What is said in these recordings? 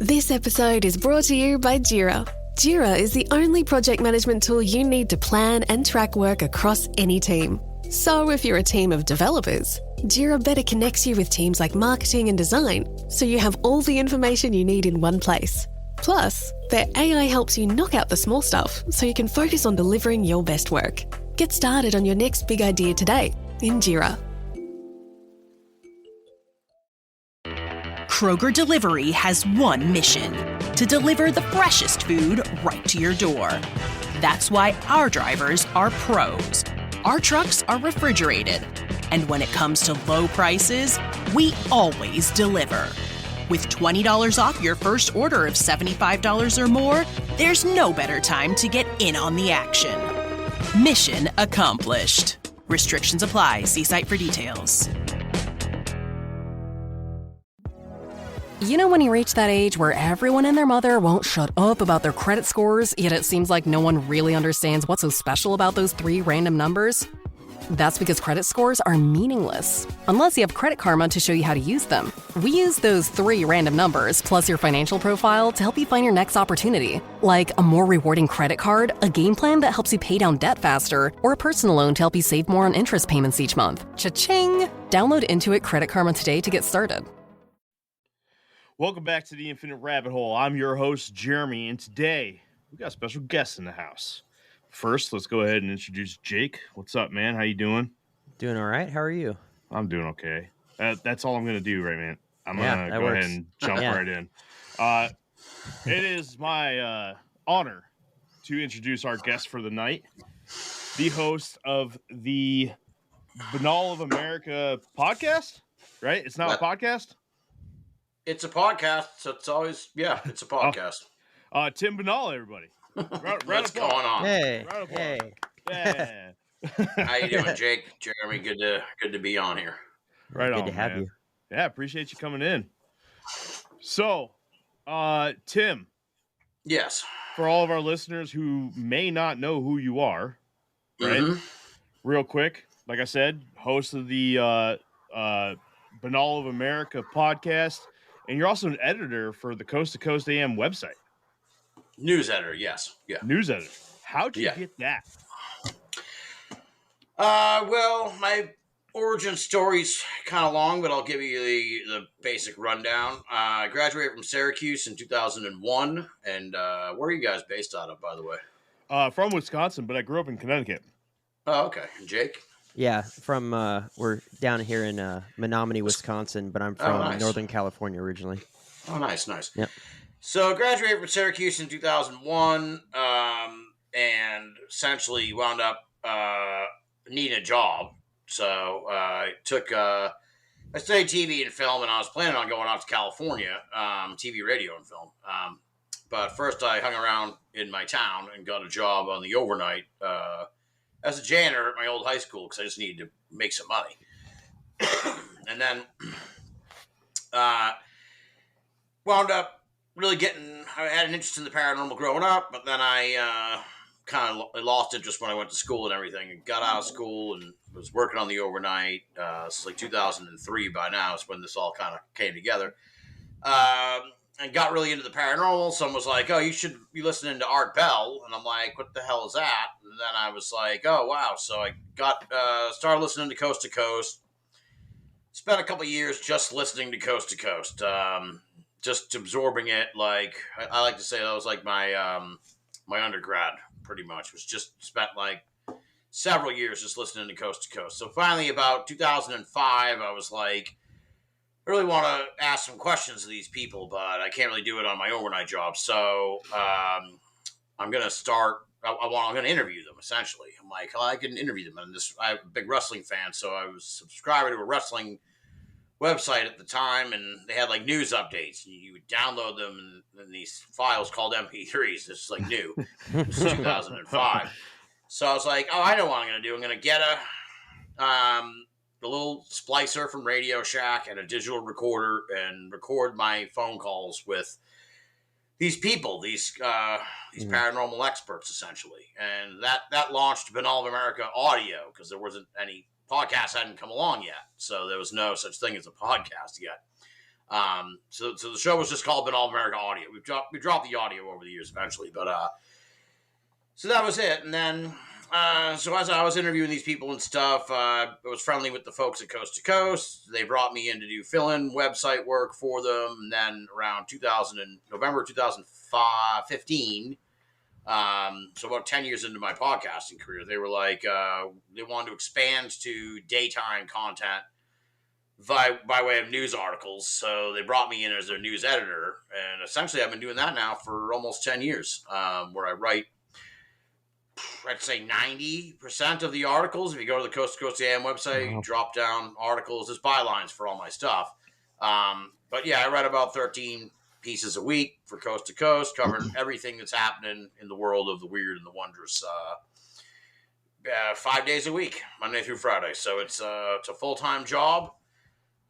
This episode is brought to you by Jira. Jira is the only project management tool you need to plan and track work across any team. So if you're a team of developers, Jira better connects you with teams like marketing and design, so you have all the information you need in one place. Plus, their AI helps you knock out the small stuff so you can focus on delivering your best work. Get started on your next big idea today in Jira. Kroger Delivery has one mission: to deliver the freshest food right to your door. That's why our drivers are pros. Our trucks are refrigerated. And when it comes to low prices, we always deliver. With $20 off your first order of $75 or more, there's no better time to get in on the action. Mission accomplished. Restrictions apply. See site for details. You know when you reach that age where everyone and their mother won't shut up about their credit scores, yet it seems like no one really understands what's so special about those 3 random numbers? That's because credit scores are meaningless, unless you have Credit Karma to show you how to use them. We use those 3 random numbers, plus your financial profile, to help you find your next opportunity. Like a more rewarding credit card, a game plan that helps you pay down debt faster, or a personal loan to help you save more on interest payments each month. Cha-ching! Download Intuit Credit Karma today to get started. Welcome back to the Infinite Rabbit Hole. I'm your host, Jeremy, and today we got a special guest in the house. First, let's go ahead and introduce Jake. What's up, man? How you doing? Doing all right. How are you? I'm doing okay. That's all I'm going to do, right, man? I'm going to go works. ahead and jump right in. It is my honor to introduce our guest for the night, the host of the Binnall of America podcast, right? It's not a podcast? It's a podcast, so it's always, it's a podcast. Tim Binnall, everybody. What's going on? Hey. Yeah. How you doing, Jake? Jeremy, good to be on here. Right on, Good to have you. Yeah, appreciate you coming in. So, Tim. Yes. For all of our listeners who may not know who you are, right? Mm-hmm. Real quick, like I said, host of the Binnall of America podcast. And you're also an editor for the Coast to Coast AM website. News editor, yes. Yeah. News editor. How'd you get that? Well, my origin story's kind of long, but I'll give you the basic rundown. I graduated from Syracuse in 2001. And where are you guys based out of, by the way? From Wisconsin, but I grew up in Connecticut. Oh, okay. And Jake? Yeah, from we're down here in Menominee, Wisconsin, but I'm from Northern California originally. Oh, nice. Yep. So I graduated from Syracuse in 2001, and essentially wound up needing a job. So I studied TV and film, and I was planning on going out to California, TV, radio, and film. But first I hung around in my town and got a job on the overnight as a janitor at my old high school because I just needed to make some money. And then wound up really I had an interest in the paranormal growing up, but then I kind of lost interest when I went to school and everything, and got out of school and was working on the overnight. This is like 2003 by now is when this all kind of came together. And got really into the paranormal. Someone was like, oh, you should be listening to Art Bell. And I'm like, what the hell is that? And then I was like, oh, wow. So I started listening to Coast. Spent a couple years just listening to Coast, just absorbing it. Like, I like to say that was like my my undergrad, pretty much. Was just spent like several years just listening to Coast. So finally, about 2005, I was like, I really want to ask some questions to these people, but I can't really do it on my overnight job. So I'm going to start. I'm going to interview them, essentially. I'm like, oh, I can interview them. And I'm a big wrestling fan, so I was subscribed to a wrestling website at the time, and they had like news updates. You would download them in these files called MP3s. This is like new. This is 2005. So I was like, oh, I know what I'm going to do. I'm going to get a little splicer from Radio Shack and a digital recorder and record my phone calls with these people, these paranormal experts, essentially. And that launched Binnall of America audio because there wasn't any podcasts hadn't come along yet. So there was no such thing as a podcast yet. So the show was just called Binnall of America Audio. We dropped the audio over the years eventually, but so that was it. And then so as I was interviewing these people and stuff, I was friendly with the folks at Coast to Coast. They brought me in to do fill-in website work for them. And then around November 2015, so about 10 years into my podcasting career, they were like, they wanted to expand to daytime content by way of news articles. So they brought me in as their news editor. And essentially I've been doing that now for almost 10 years, where I write, I'd say 90% of the articles. If you go to the Coast to Coast AM website, you drop down articles. There's bylines for all my stuff. But yeah, I write about 13 pieces a week for Coast to Coast, covering everything that's happening in the world of the weird and the wondrous. 5 days a week, Monday through Friday. So it's a full-time job.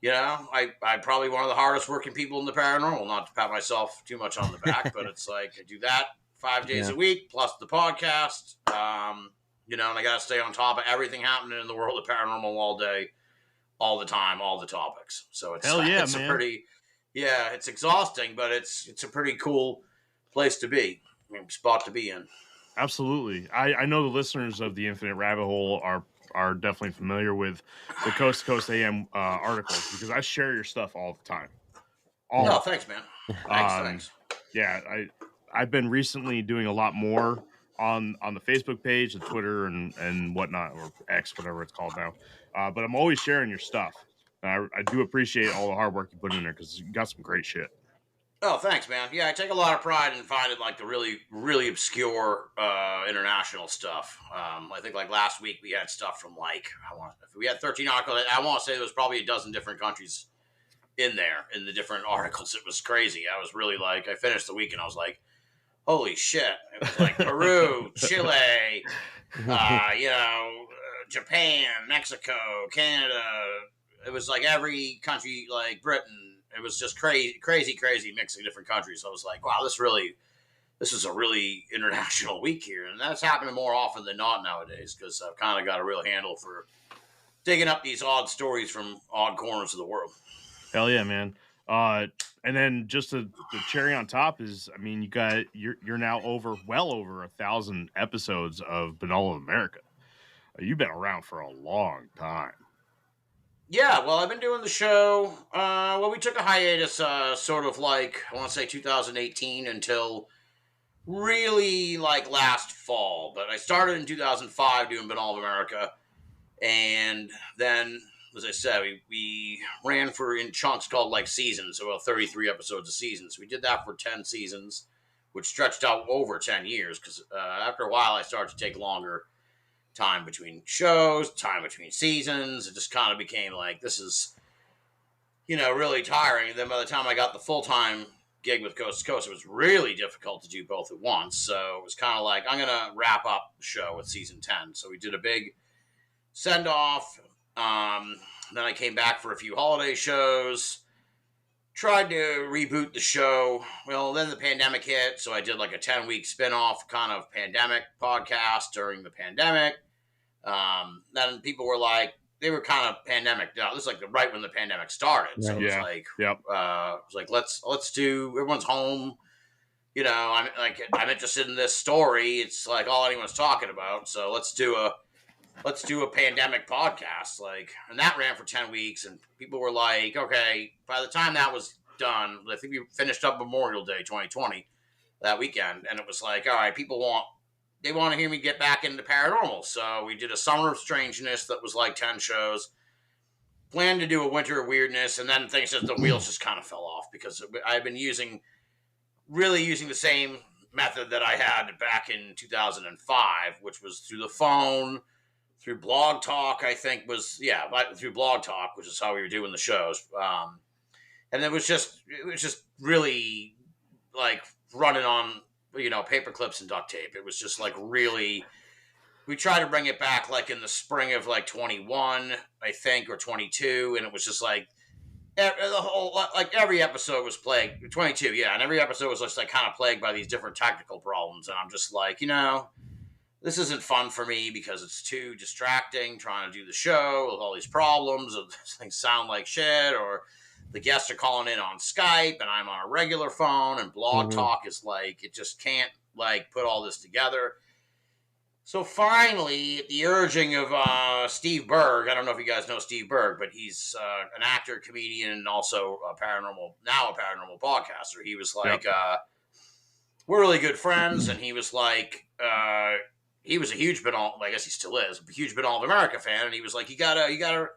You know, I'm probably one of the hardest working people in the paranormal, not to pat myself too much on the back, but it's like I do that 5 days a week, plus the podcast, you know, and I got to stay on top of everything happening in the world of paranormal all day, all the time, all the topics. So it's, it's man. It's exhausting, but it's a pretty cool place to be, spot to be in. Absolutely. I know the listeners of the Infinite Rabbit Hole are definitely familiar with the Coast to Coast AM articles, because I share your stuff all the time. Thanks, man. Thanks. Yeah, I've been recently doing a lot more on the Facebook page, the Twitter, and whatnot, or X, whatever it's called now. But I'm always sharing your stuff. I do appreciate all the hard work you put in there, because you got some great shit. Oh, thanks, man. Yeah, I take a lot of pride in finding like the really, really obscure international stuff. I think like last week we had stuff from we had 13 articles. I want to say there was probably a dozen different countries in there in the different articles. It was crazy. I was really like, I finished the week and I was like, holy shit. It was like Peru, Chile, Japan, Mexico, Canada. It was like every country, like Britain. It was just crazy mix of different countries. So I was like, wow, this is a really international week here. And that's happening more often than not nowadays, because I've kind of got a real handle for digging up these odd stories from odd corners of the world. Hell yeah, man. And then just the cherry on top is, I mean, you're now well over 1,000 episodes of Binnall of America. You've been around for a long time. Yeah, well, I've been doing the show. We took a hiatus, sort of like, I want to say 2018 until really like last fall. But I started in 2005 doing Binnall of America. And then, as I said, we ran in chunks called like seasons, so about 33 episodes a season. So we did that for 10 seasons, which stretched out over 10 years, because after a while I started to take longer time between shows, time between seasons. It just kind of became like, this is, really tiring. And then by the time I got the full-time gig with Coast to Coast, it was really difficult to do both at once. So it was kind of like, I'm going to wrap up the show with season 10. So we did a big send-off. Then I came back for a few holiday shows, tried to reboot the show. Well, then the pandemic hit, so I did like a 10-week spin-off kind of pandemic podcast during the pandemic. Then people were like, they were kind of pandemic. This is like right when the pandemic started. So it was like, let's do, everyone's home. I'm interested in this story. It's like all anyone's talking about. So let's do a pandemic podcast. And that ran for 10 weeks, and people were like, okay, by the time that was done, I think we finished up Memorial Day 2020 that weekend. And it was like, all right, they want to hear me get back into paranormal. So we did a Summer of Strangeness that was like 10 shows, planned to do a Winter of Weirdness. And then the wheels just kind of fell off, because I've been using the same method that I had back in 2005, which was through the phone, through Blog Talk, I think through Blog Talk, which is how we were doing the shows. And it was just really like running on, paper clips and duct tape. It was just like really, we tried to bring it back like in the spring of like 21, I think, or 22. And it was just like, every episode was plagued, 22, yeah. And every episode was just like kind of plagued by these different technical problems. And I'm just like, this isn't fun for me, because it's too distracting trying to do the show with all these problems, or things sound like shit, or the guests are calling in on Skype, and I'm on a regular phone, and Blog Talk is like, it just can't like put all this together. So finally, at the urging of Steve Berg, I don't know if you guys know Steve Berg, but he's an actor, comedian, and also a paranormal podcaster. He was like, we're really good friends, and he was like, he was a huge Binnall, I guess he still is, a huge Binnall of America fan, and he was like, you gotta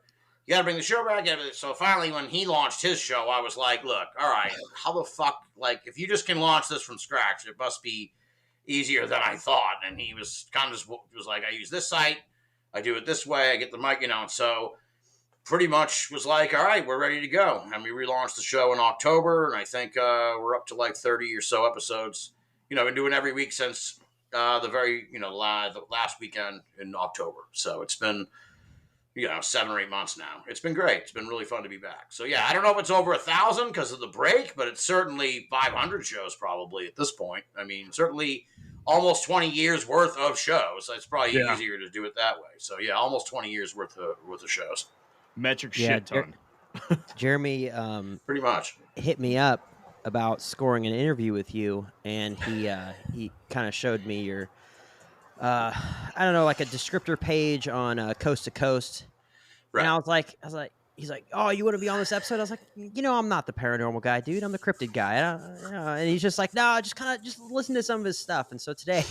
bring the show back. So finally, when he launched his show, I was like, look, all right, how the fuck, like, if you just can launch this from scratch, it must be easier than I thought. And he was kind of just was like, I use this site, I do it this way, I get the mic, and so pretty much was like, all right, we're ready to go. And we relaunched the show in October, and I think we're up to like 30 or so episodes. I've been doing every week since the last weekend in October. So it's been 7 or 8 months now. It's been great. It's been really fun to be back. So yeah, I don't know if it's over 1,000 because of the break, but it's certainly 500 shows probably at this point. I mean, certainly almost 20 years worth of shows. It's probably easier to do it that way. So yeah, almost 20 years worth of shows. Metric shit ton. Jeremy pretty much hit me up about scoring an interview with you, and he kind of showed me your I don't know, like a descriptor page on Coast to Coast. Right. And I was like, he's like, oh, you want to be on this episode? I was like, I'm not the paranormal guy, dude. I'm the cryptid guy. And he's just like, no, just listen to some of his stuff. And so today,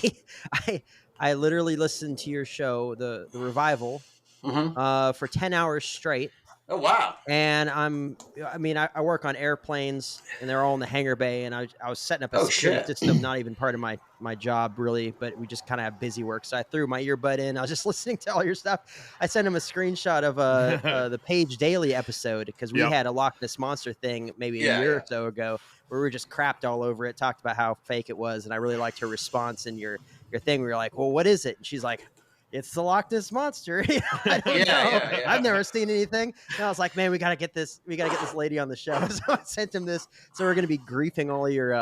I literally listened to your show, the Revival, for 10 hours straight. Oh, wow. And I work on airplanes, and they're all in the hangar bay, and I was setting up a security system, not even part of my job, really, but we just kind of have busy work. So I threw my earbud in. I was just listening to all your stuff. I sent him a screenshot of the Page Daily episode, because we had a Loch Ness Monster thing maybe a year or so ago, where we were just crapped all over it, talked about how fake it was, and I really liked her response in your thing. We were like, well, what is it? And she's like, it's the Loch Ness Monster. I don't know. I've never seen anything. And I was like, man, we gotta get this lady on the show. So I sent him this. So we're gonna be griefing all your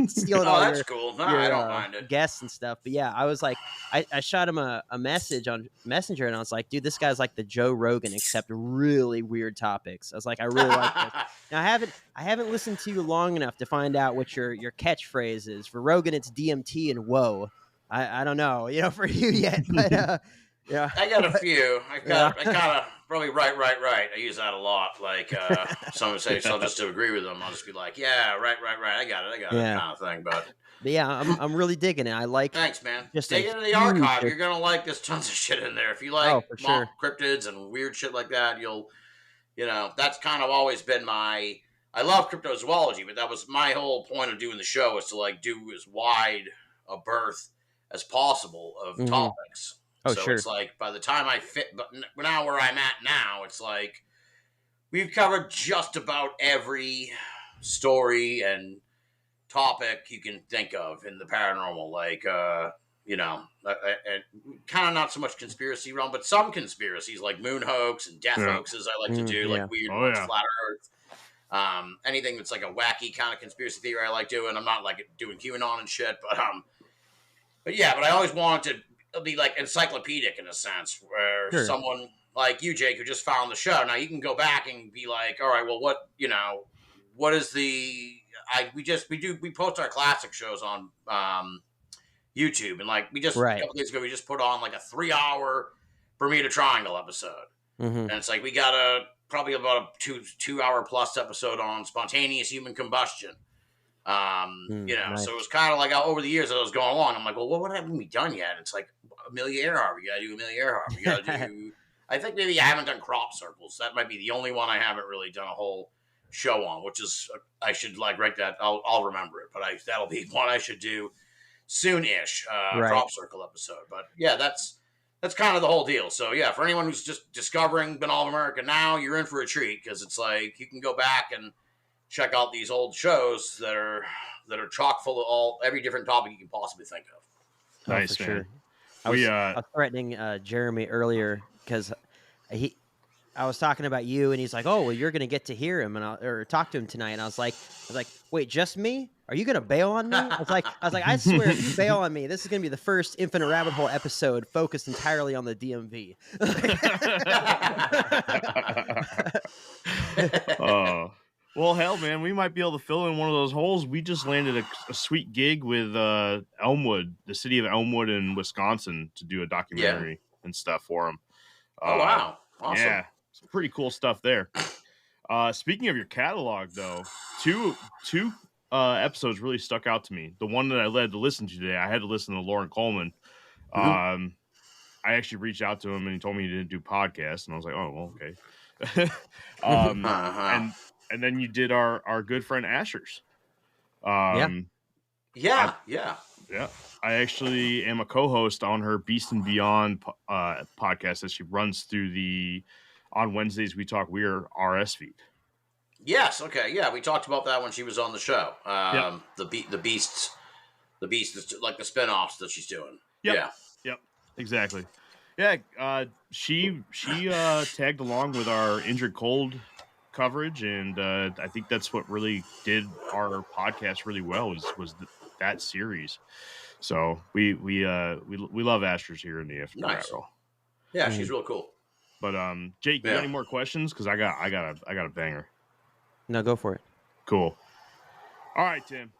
stealing all that's your, cool. No, your I don't mind it. Guests and stuff. But yeah, I was like, I shot him a message on Messenger, and I was like, dude, this guy's like the Joe Rogan, except really weird topics. I was like, I really like this. Now I haven't listened to you long enough to find out what your catchphrase is. For Rogan, it's DMT and whoa. I don't know, for you yet, but yeah. I got a few. I kind of probably right. I use that a lot. Like someone say, so just to agree with them, I'll just be like, yeah, right. I got it, kind of thing. But yeah, I'm really digging it. I like. Thanks, man. Just dig into the archive. You're gonna like. There's tons of shit in there. If you like cryptids and weird shit like that, you'll, that's kind of always been my. I love cryptozoology, but that was my whole point of doing the show, is to like do as wide a berth as possible of topics. Oh, so sure. It's like by the time I fit, but now where I'm at now, it's like we've covered just about every story and topic you can think of in the paranormal. Like, kind of not so much conspiracy realm, but some conspiracies like moon hoax and death hoaxes I like to do, like weird ones, flat earth. Anything that's like a wacky kind of conspiracy theory I like doing. I'm not like doing QAnon and shit, but I always wanted to be like encyclopedic in a sense, where someone like you, Jake, who just found the show. Now you can go back and be like, all right, well, what is the? We post our classic shows on YouTube, and like a couple days ago we just put on like a 3-hour Bermuda Triangle episode, and it's like we got probably about a 2-hour plus episode on spontaneous human combustion. Nice. So it was kind of like over the years that I was going along, I'm like, well, what haven't we done yet? It's like Amelia Earhart. We got to do Amelia Earhart. We got to do, I think maybe I haven't done crop circles. That might be the only one I haven't really done a whole show on, which is, I should like write that. I'll remember it, but that'll be one I should do soon-ish, crop circle episode. But yeah, that's kind of the whole deal. So yeah, for anyone who's just discovering Binnall of America now, you're in for a treat, because it's like you can go back and check out these old shows that are chock full of every different topic you can possibly think of. Nice, man. Sure. I was threatening Jeremy earlier, because I was talking about you, and he's like, "Oh, well, you're gonna get to hear him or talk to him tonight." And I was like, "Wait, just me? Are you gonna bail on me?" I was like, "I swear, if you bail on me, this is gonna be the first Infinite Rabbit Hole episode focused entirely on the DMV." Well, hell, man, we might be able to fill in one of those holes. We just landed a sweet gig with Elmwood, the city of Elmwood in Wisconsin, to do a documentary and stuff for them. Oh, wow. Awesome. Yeah, some pretty cool stuff there. Speaking of your catalog, though, two episodes really stuck out to me. The one that I led to listen to today, I had to listen to Lauren Coleman. I actually reached out to him and he told me he didn't do podcasts, and I was like, oh, well, okay. And then you did our good friend Asher's. Yeah. I actually am a co-host on her Beast and Beyond podcast that she runs through on Wednesdays. We talk Weird RS feed. Yes. Okay. Yeah, we talked about that when she was on the show. The Beast is like the spinoffs that she's doing. Yep. Exactly. Yeah. She tagged along with our Injured Cold coverage, and I think that's what really did our podcast really well was that series. So we love Asher's here in the After Battle. Yeah, she's real cool. But Jake, you got any more questions? Because I got a banger. No, go for it. Cool. All right, Tim.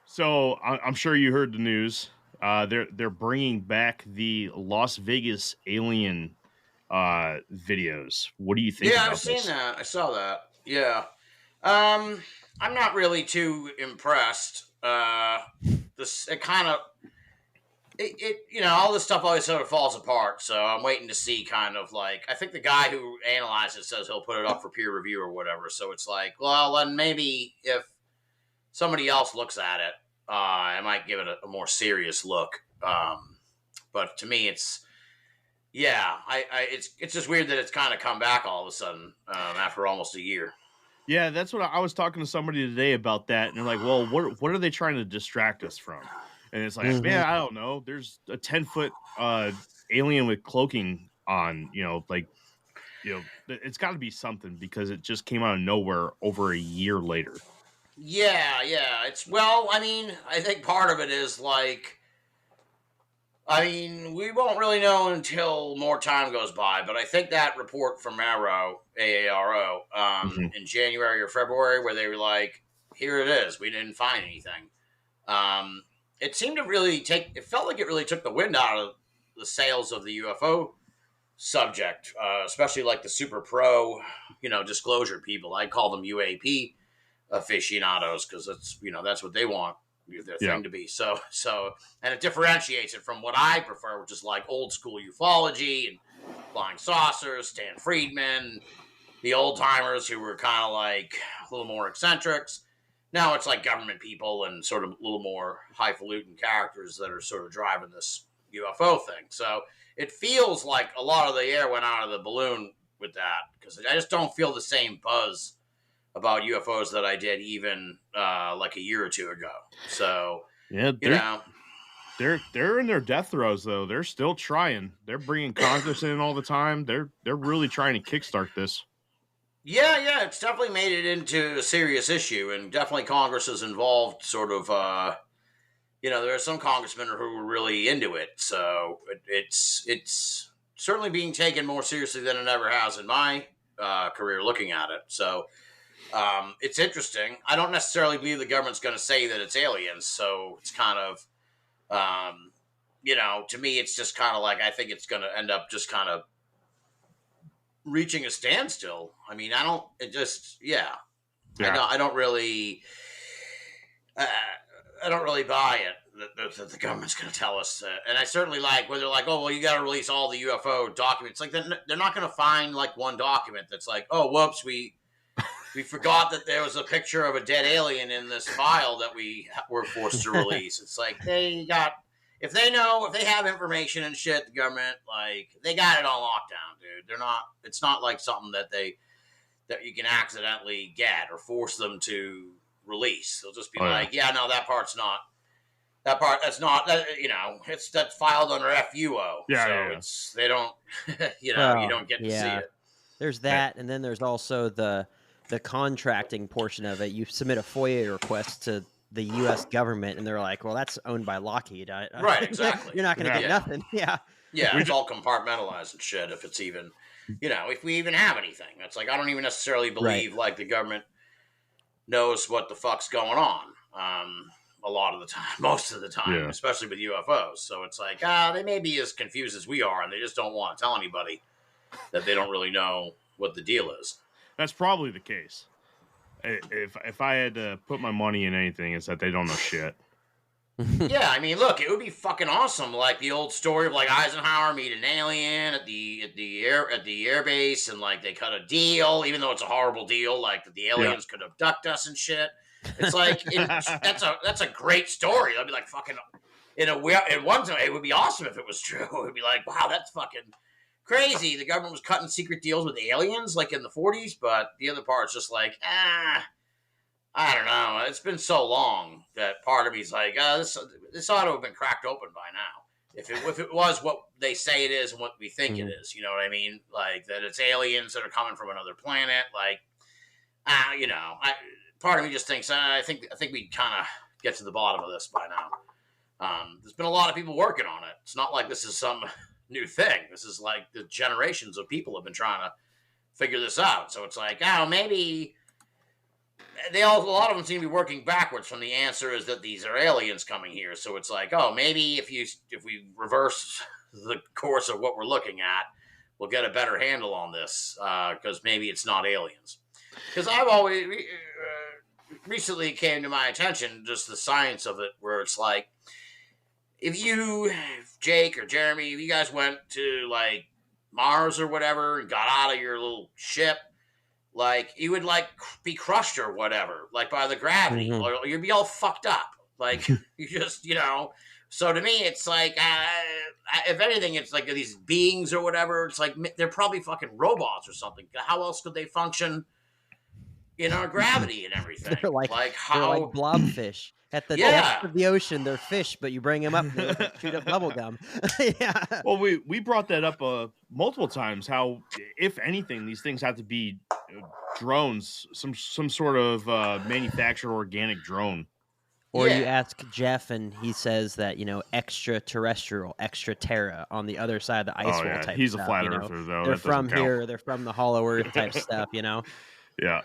So I'm sure you heard the news. They're bringing back the Las Vegas alien videos. What do you think? Yeah, I've seen that. I saw that. Yeah. I'm not really too impressed. It kind of, all this stuff always sort of falls apart. So I'm waiting to see kind of like, I think the guy who analyzed it says he'll put it up for peer review or whatever. So it's like, well, then maybe if somebody else looks at it, I might give it a more serious look. But to me, it's just weird that it's kind of come back all of a sudden after almost a year. Yeah, that's what I was talking to somebody today about that, and they're like, "Well, what are they trying to distract us from?" And it's like, man, I don't know. There's a 10-foot alien with cloaking on, it's got to be something because it just came out of nowhere over a year later. Yeah. I think part of it is like, we won't really know until more time goes by, but I think that report from AARO, in January or February, where they were like, here it is, we didn't find anything. It seemed to really it felt like it really took the wind out of the sails of the UFO subject, especially like the super pro, disclosure people. I call them UAP aficionados because that's what they want their thing to be. So, and it differentiates it from what I prefer, which is like old school ufology and flying saucers, Stan Friedman, the old timers who were kind of like a little more eccentrics. Now it's like government people and sort of a little more highfalutin characters that are sort of driving this UFO thing. So it feels like a lot of the air went out of the balloon with that because I just don't feel the same buzz about UFOs that I did even like a year or two ago. So, they're in their death throes though. They're still trying. They're bringing Congress in all the time. They're really trying to kickstart this. Yeah, it's definitely made it into a serious issue, and definitely Congress is involved. Sort of, there are some congressmen who are really into it. So it's certainly being taken more seriously than it ever has in my career looking at it. So. It's interesting. I don't necessarily believe the government's going to say that it's aliens. So it's kind of, to me, it's just kind of like, I think it's going to end up just kind of reaching a standstill. I don't really buy it that the government's going to tell us. And I certainly like where they're like, oh, well, you got to release all the UFO documents. Like they're not going to find like one document that's like, oh, whoops, we forgot that there was a picture of a dead alien in this file that we were forced to release. It's like if they have information and shit, the government, like they got it on lockdown, dude. It's not like something that you can accidentally get or force them to release. They'll just be that's filed under FUO. They don't, you don't get to see it. There's that. And then there's also the contracting portion of it. You submit a FOIA request to the U.S. government, and they're like, well, that's owned by Lockheed. Right, exactly. You're not going to get nothing. Yeah. Yeah, it's all compartmentalized and shit if it's even if we even have anything. It's like, I don't even necessarily believe like the government knows what the fuck's going on. A lot of the time, most of the time, especially with UFOs. So it's like, they may be as confused as we are, and they just don't want to tell anybody that they don't really know what the deal is. That's probably the case. If I had to put my money in anything, it's that they don't know shit. Yeah, I mean, look, it would be fucking awesome, like the old story of like Eisenhower meet an alien at the air base, and like they cut a deal, even though it's a horrible deal, like that the aliens could abduct us and shit. It's like that's a great story. That'd be like fucking in one time it would be awesome if it was true. It'd be like, wow, that's fucking crazy. The government was cutting secret deals with aliens like in the 40s, but the other part's just like, I don't know. It's been so long that part of me's like, this ought to have been cracked open by now. If it was what they say it is and what we think it is, you know what I mean? Like that it's aliens that are coming from another planet. Like, part of me just thinks, I think we kind of get to the bottom of this by now. There's been a lot of people working on it. It's not like this is some new thing. This is like the generations of people have been trying to figure this out. So it's like, maybe a lot of them seem to be working backwards from the answer is that these are aliens coming here. So it's like, maybe if we reverse the course of what we're looking at, we'll get a better handle on this, because maybe it's not aliens. Because I've always recently came to my attention just the science of it, where it's like, if you, Jake or Jeremy, if you guys went to like Mars or whatever and got out of your little ship, like you would like be crushed or whatever, like by the gravity, or you'd be all fucked up. Like you just, So to me, it's like, if anything, it's like these beings or whatever. It's like they're probably fucking robots or something. How else could they function in our gravity and everything? They're like blobfish. At the depth of the ocean, they're fish, but you bring them up and they shoot up bubble gum. Well, we brought that up multiple times, how, if anything, these things have to be drones, some sort of manufactured organic drone. Or you ask Jeff, and he says that, extraterrestrial, extraterra on the other side of the ice wall type he's stuff. A flat earther, though. They're from here, they're from the hollow earth type stuff, Yeah.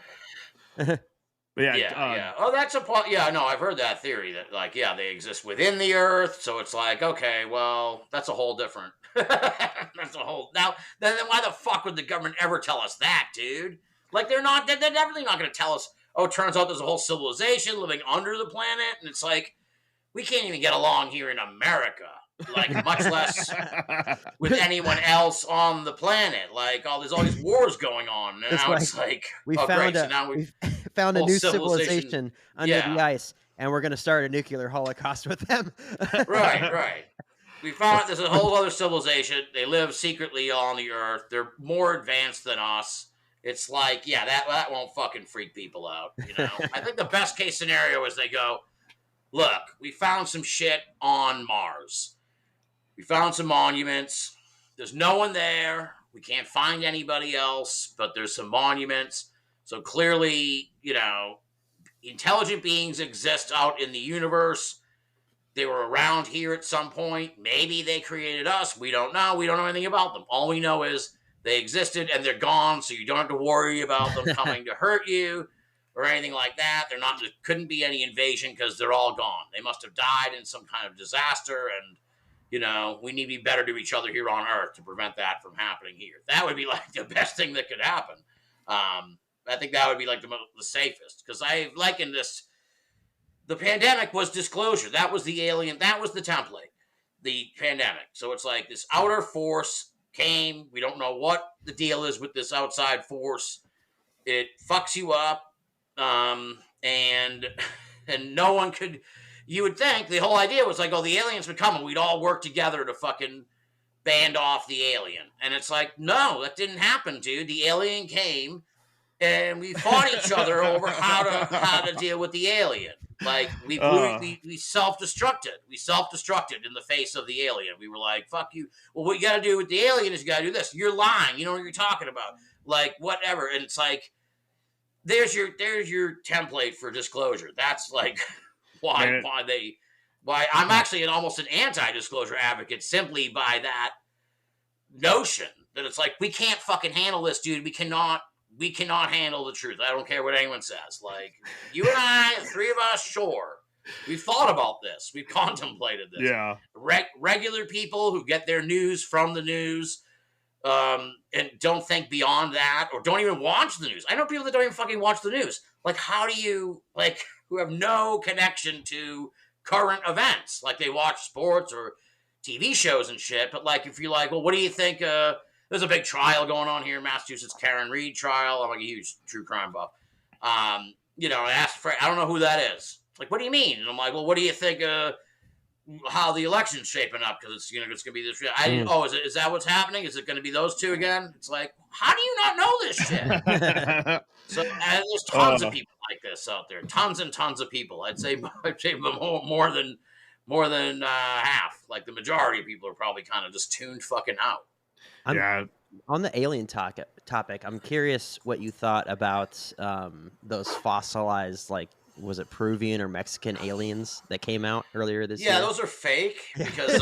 Yeah. Oh, that's a point. Yeah, no, I've heard that theory that, like, they exist within the Earth. So it's like, okay, well, that's a whole different. That's a whole. Now, then why the fuck would the government ever tell us that, dude? Like, they're definitely not going to tell us. Oh, it turns out there's a whole civilization living under the planet, and it's like we can't even get along here in America. Like, much less with anyone else on the planet. Like, there's all these wars going on. And now it's like, we found a new civilization under the ice, and we're going to start a nuclear holocaust with them. Right. We found there's a whole other civilization. They live secretly on the Earth. They're more advanced than us. It's like, that won't fucking freak people out. I think the best case scenario is they go, look, we found some shit on Mars. We found some monuments. There's no one there. We can't find anybody else, but there's some monuments. So clearly, intelligent beings exist out in the universe. They were around here at some point. Maybe they created us. We don't know. We don't know anything about them. All we know is they existed and they're gone, so you don't have to worry about them coming to hurt you or anything like that. There couldn't be any invasion because they're all gone. They must have died in some kind of disaster, and we need to be better to each other here on Earth to prevent that from happening here. That would be like the best thing that could happen. I think that would be like the safest, because I liken this. The pandemic was disclosure. That was the alien. That was the template. The pandemic. So it's like this outer force came. We don't know what the deal is with this outside force. It fucks you up, and no one could. You would think the whole idea was like, the aliens would come and we'd all work together to fucking band off the alien. And it's like, no, that didn't happen, dude. The alien came and we fought each other over how to deal with the alien. Like, we self-destructed. We self-destructed in the face of the alien. We were like, fuck you. Well, what you got to do with the alien is you got to do this. You're lying. You know what you're talking about. Like, whatever. And it's like, there's your template for disclosure. That's like why I'm actually almost an anti-disclosure advocate, simply by that notion that it's like, we can't fucking handle this, dude. We cannot handle the truth. I don't care what anyone says. Like, you and I, the three of us, sure. We've thought about this. We've contemplated this. Yeah. Regular people who get their news from the news, and don't think beyond that, or don't even watch the news. I know people that don't even fucking watch the news. Like, how do you, like, who have no connection to current events? Like, they watch sports or TV shows and shit, but, like, if you're like, well, what do you think, there's a big trial going on here in Massachusetts, Karen Reed trial. I'm like a huge true crime buff. You know, I asked for, I don't know who that is. Like, what do you mean? And I'm like, well, what do you think, how the election's shaping up? Because it's, you know, it's going to be this. Oh, is that what's happening? Is it going to be those two again? It's like, how do you not know this shit? So there's tons of people like this out there. Tons and tons of people. I'd say more than half. Like, the majority of people are probably kind of just tuned fucking out. On the alien topic, I'm curious what you thought about those fossilized, like, was it Peruvian or Mexican aliens that came out earlier this year? Yeah, those are fake because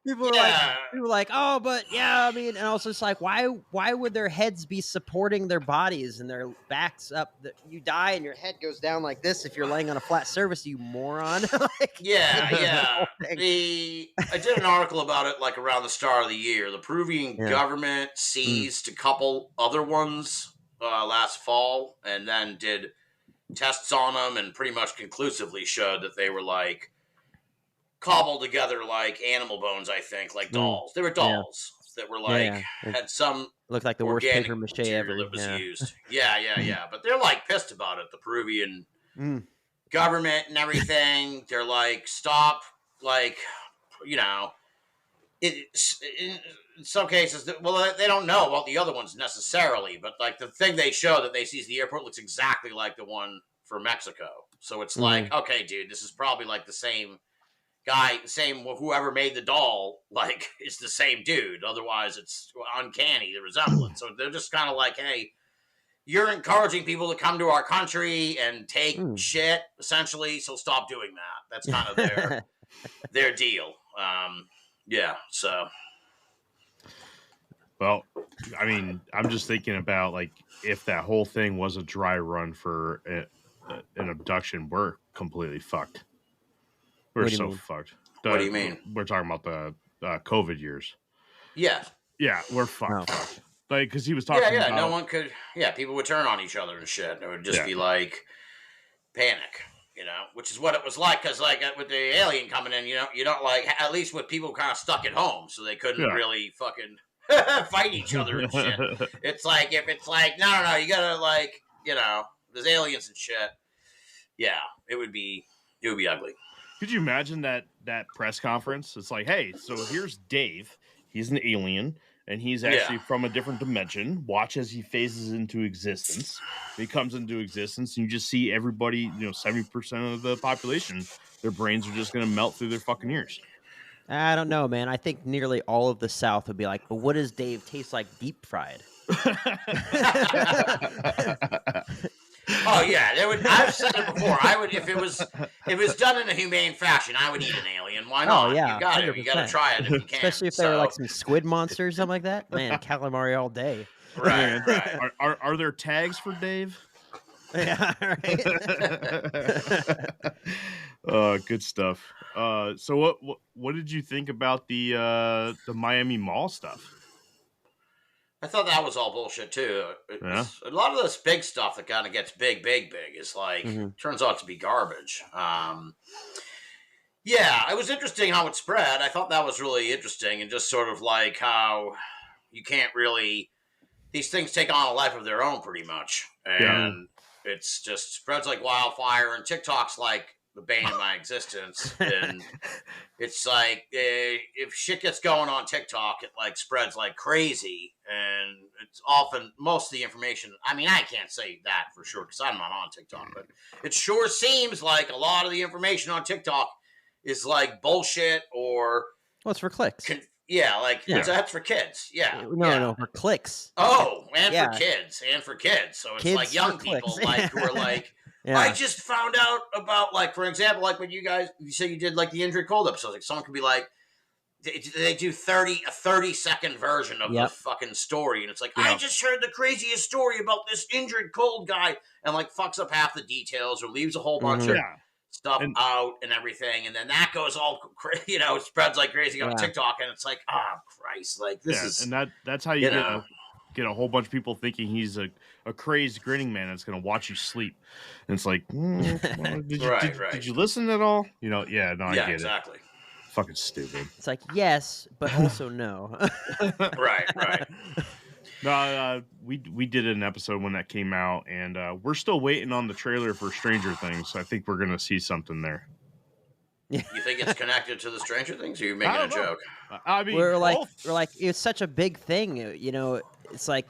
people were like, oh, but yeah, I mean, and also it's like, why would their heads be supporting their bodies and their backs up? You die and your head goes down like this if you're laying on a flat surface, you moron. Like, yeah. I did an article about it like around the start of the year. The Peruvian government seized a couple other ones last fall, and then did tests on them, and pretty much conclusively showed that they were like cobbled together like animal bones. I think like dolls. They were dolls that were like had some looked like the worst paper mache ever that was used. Yeah. But they're like pissed about it. The Peruvian government and everything. They're like, stop. Like, you know, in some cases, well, they don't know about the other ones necessarily, but like the thing they show that they see at the airport looks exactly like the one for Mexico. So it's like, okay, dude, this is probably like the same guy, whoever made the doll, like, it's the same dude. Otherwise, it's uncanny, the resemblance. So they're just kind of like, hey, you're encouraging people to come to our country and take shit, essentially, so stop doing that. That's kind of their deal. Yeah, so... Well, I mean, I'm just thinking about, like, if that whole thing was a dry run for an abduction, we're completely fucked. We're so fucked. What do you mean? We're talking about the COVID years. Yeah. Yeah, we're fucked. Like, because he was talking about... Yeah, no one could... Yeah, people would turn on each other and shit. It would just be, like, panic, you know? Which is what it was like, because, like, with the alien coming in, you don't, like... At least with people kind of stuck at home, so they couldn't really fucking... fight each other and shit. It's like, if it's like, no, you gotta, like, you know, there's aliens and shit. Yeah, it would be ugly. Could you imagine that press conference? It's like, hey, so here's Dave. He's an alien, and he's actually from a different dimension. Watch as he phases into existence. He comes into existence, and you just see everybody, 70% of the population, their brains are just going to melt through their fucking ears. I don't know, man. I think nearly all of the South would be like, but what does Dave taste like deep fried? Oh yeah, I've said it before. I would, if it was done in a humane fashion, I would eat an alien. Why not? Oh yeah, you got it. You got to try it if you can. Especially if they were like some squid monsters, something like that. Man, calamari all day. Right. Are there tags for Dave? Yeah. Right. Good stuff. So what did you think about the Miami Mall stuff? I thought that was all bullshit too. A lot of this big stuff that kind of gets big is like turns out to be garbage. Yeah, it was interesting how it spread. I thought that was really interesting, and just sort of like how you can't really, these things take on a life of their own pretty much, and it's just spreads like wildfire. And TikTok's like the bane of my existence, and it's like if shit gets going on TikTok, it like spreads like crazy, and it's often most of the information. I mean, I can't say that for sure because I'm not on TikTok, but it sure seems like a lot of the information on TikTok is like bullshit or well, it's for clicks. That's for kids. Yeah, no, for clicks. Oh, and for kids, so it's like young people like who are like. Yeah. I just found out about, like, for example, like when you say you did like the Injured Cold episode, like someone could be like, they do a 30-second version of the fucking story, and it's like, I just heard the craziest story about this injured cold guy, and like fucks up half the details or leaves a whole bunch of stuff out and everything, and then that goes all crazy, spreads like crazy on TikTok, and it's like, oh Christ, like this is, and that's how you get a whole bunch of people thinking he's a crazed grinning man that's going to watch you sleep, and it's like, did you listen at all? I get exactly. it. Fucking stupid. It's like, yes, but also no. right. No, we did an episode when that came out, and we're still waiting on the trailer for Stranger Things. So I think we're gonna see something there. You think it's connected to the Stranger Things, or you're making a joke? I mean, we're like, it's such a big thing. It's like,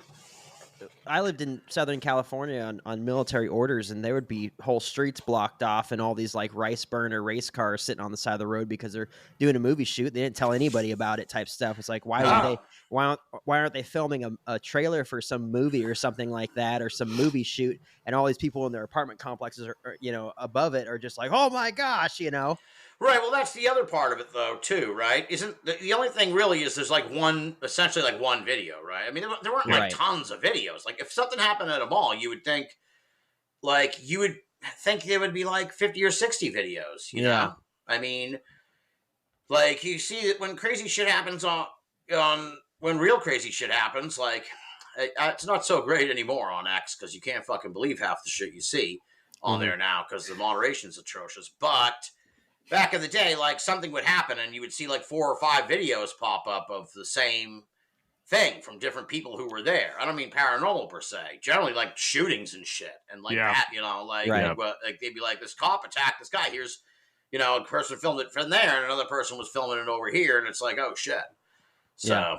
I lived in Southern California on military orders, and there would be whole streets blocked off and all these like rice burner race cars sitting on the side of the road because they're doing a movie shoot. They didn't tell anybody about it type stuff. It's like, why aren't they filming a trailer for some movie or something like that, or some movie shoot, and all these people in their apartment complexes are above it are just like, oh my gosh, Right, well, that's the other part of it, though, too, right? Isn't the only thing really is there's essentially one video, right? I mean, there weren't like tons of videos. Like, if something happened at a mall, you would think there would be like 50 or 60 videos, you know? I mean, like, you see that when crazy shit happens when real crazy shit happens, like, it's not so great anymore on X because you can't fucking believe half the shit you see on there now because the moderation's atrocious, but back in the day, like, something would happen and you would see like 4 or 5 videos pop up of the same thing from different people who were there. I don't mean paranormal per se. Generally, like shootings and shit, and like that, like they'd be like, this cop attacked this guy. Here's, a person filmed it from there, and another person was filming it over here, and it's like, oh shit. So,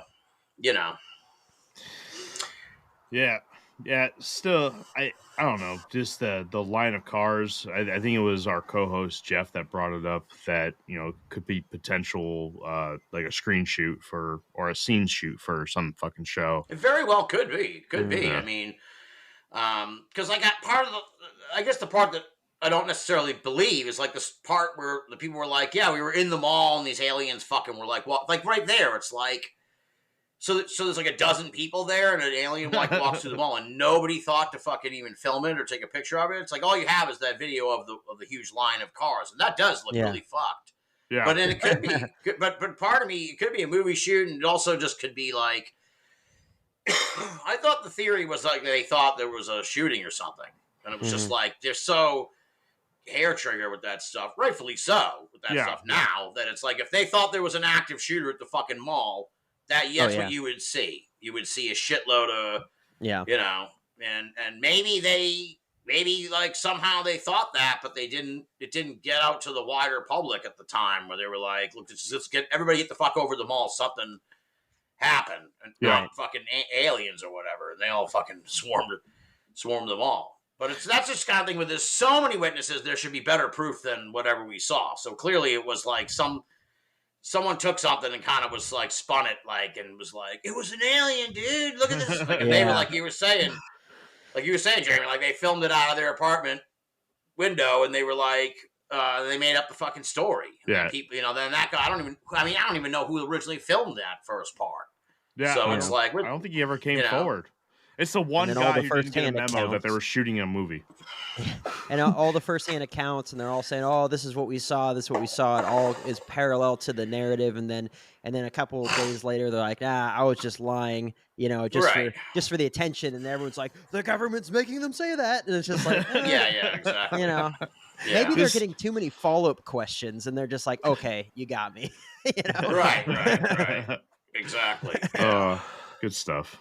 Yeah, still, I don't know, just the line of cars. I think it was our co-host Jeff that brought it up that, could be potential like a screen shoot or a scene shoot for some fucking show. It very well could be. I mean, because I got the part that I don't necessarily believe is like this part where the people were like, yeah, we were in the mall and these aliens fucking were like, well, like right there, it's like, So there's like a dozen people there, and an alien walks through the mall, and nobody thought to fucking even film it or take a picture of it. It's like all you have is that video of the huge line of cars, and that does look really fucked. Yeah, but then it could be, but part of me, it could be a movie shoot, and it also just could be like, I thought the theory was like they thought there was a shooting or something, and it was just like they're so hair trigger with that stuff, rightfully so with that stuff now, that it's like if they thought there was an active shooter at the fucking mall. That's what you would see. You would see a shitload of, and maybe like somehow they thought that, but it didn't get out to the wider public at the time where they were like, look, let's get everybody get the fuck over the mall. Something happened, and not fucking aliens or whatever. And they all fucking swarmed the mall. But that's just kind of thing with there's so many witnesses, there should be better proof than whatever we saw. So clearly it was like someone took something and kind of was like spun it like and was like, it was an alien, dude. Look at this. Like, and they were like you were saying, Jeremy, like they filmed it out of their apartment window and they were like, they made up the fucking story. Yeah. People, then that guy, I don't even know who originally filmed that first part. Yeah. So it's like, I don't think he ever came forward. It's the one guy who didn't get a memo that they were shooting a movie. And all the first-hand accounts, and they're all saying, oh, this is what we saw, this is what we saw. It all is parallel to the narrative. And then a couple of days later, they're like, I was just lying, just for the attention. And everyone's like, the government's making them say that. And it's just like, exactly. Maybe they're getting too many follow-up questions, and they're just like, okay, you got me. Right. Exactly. Good stuff.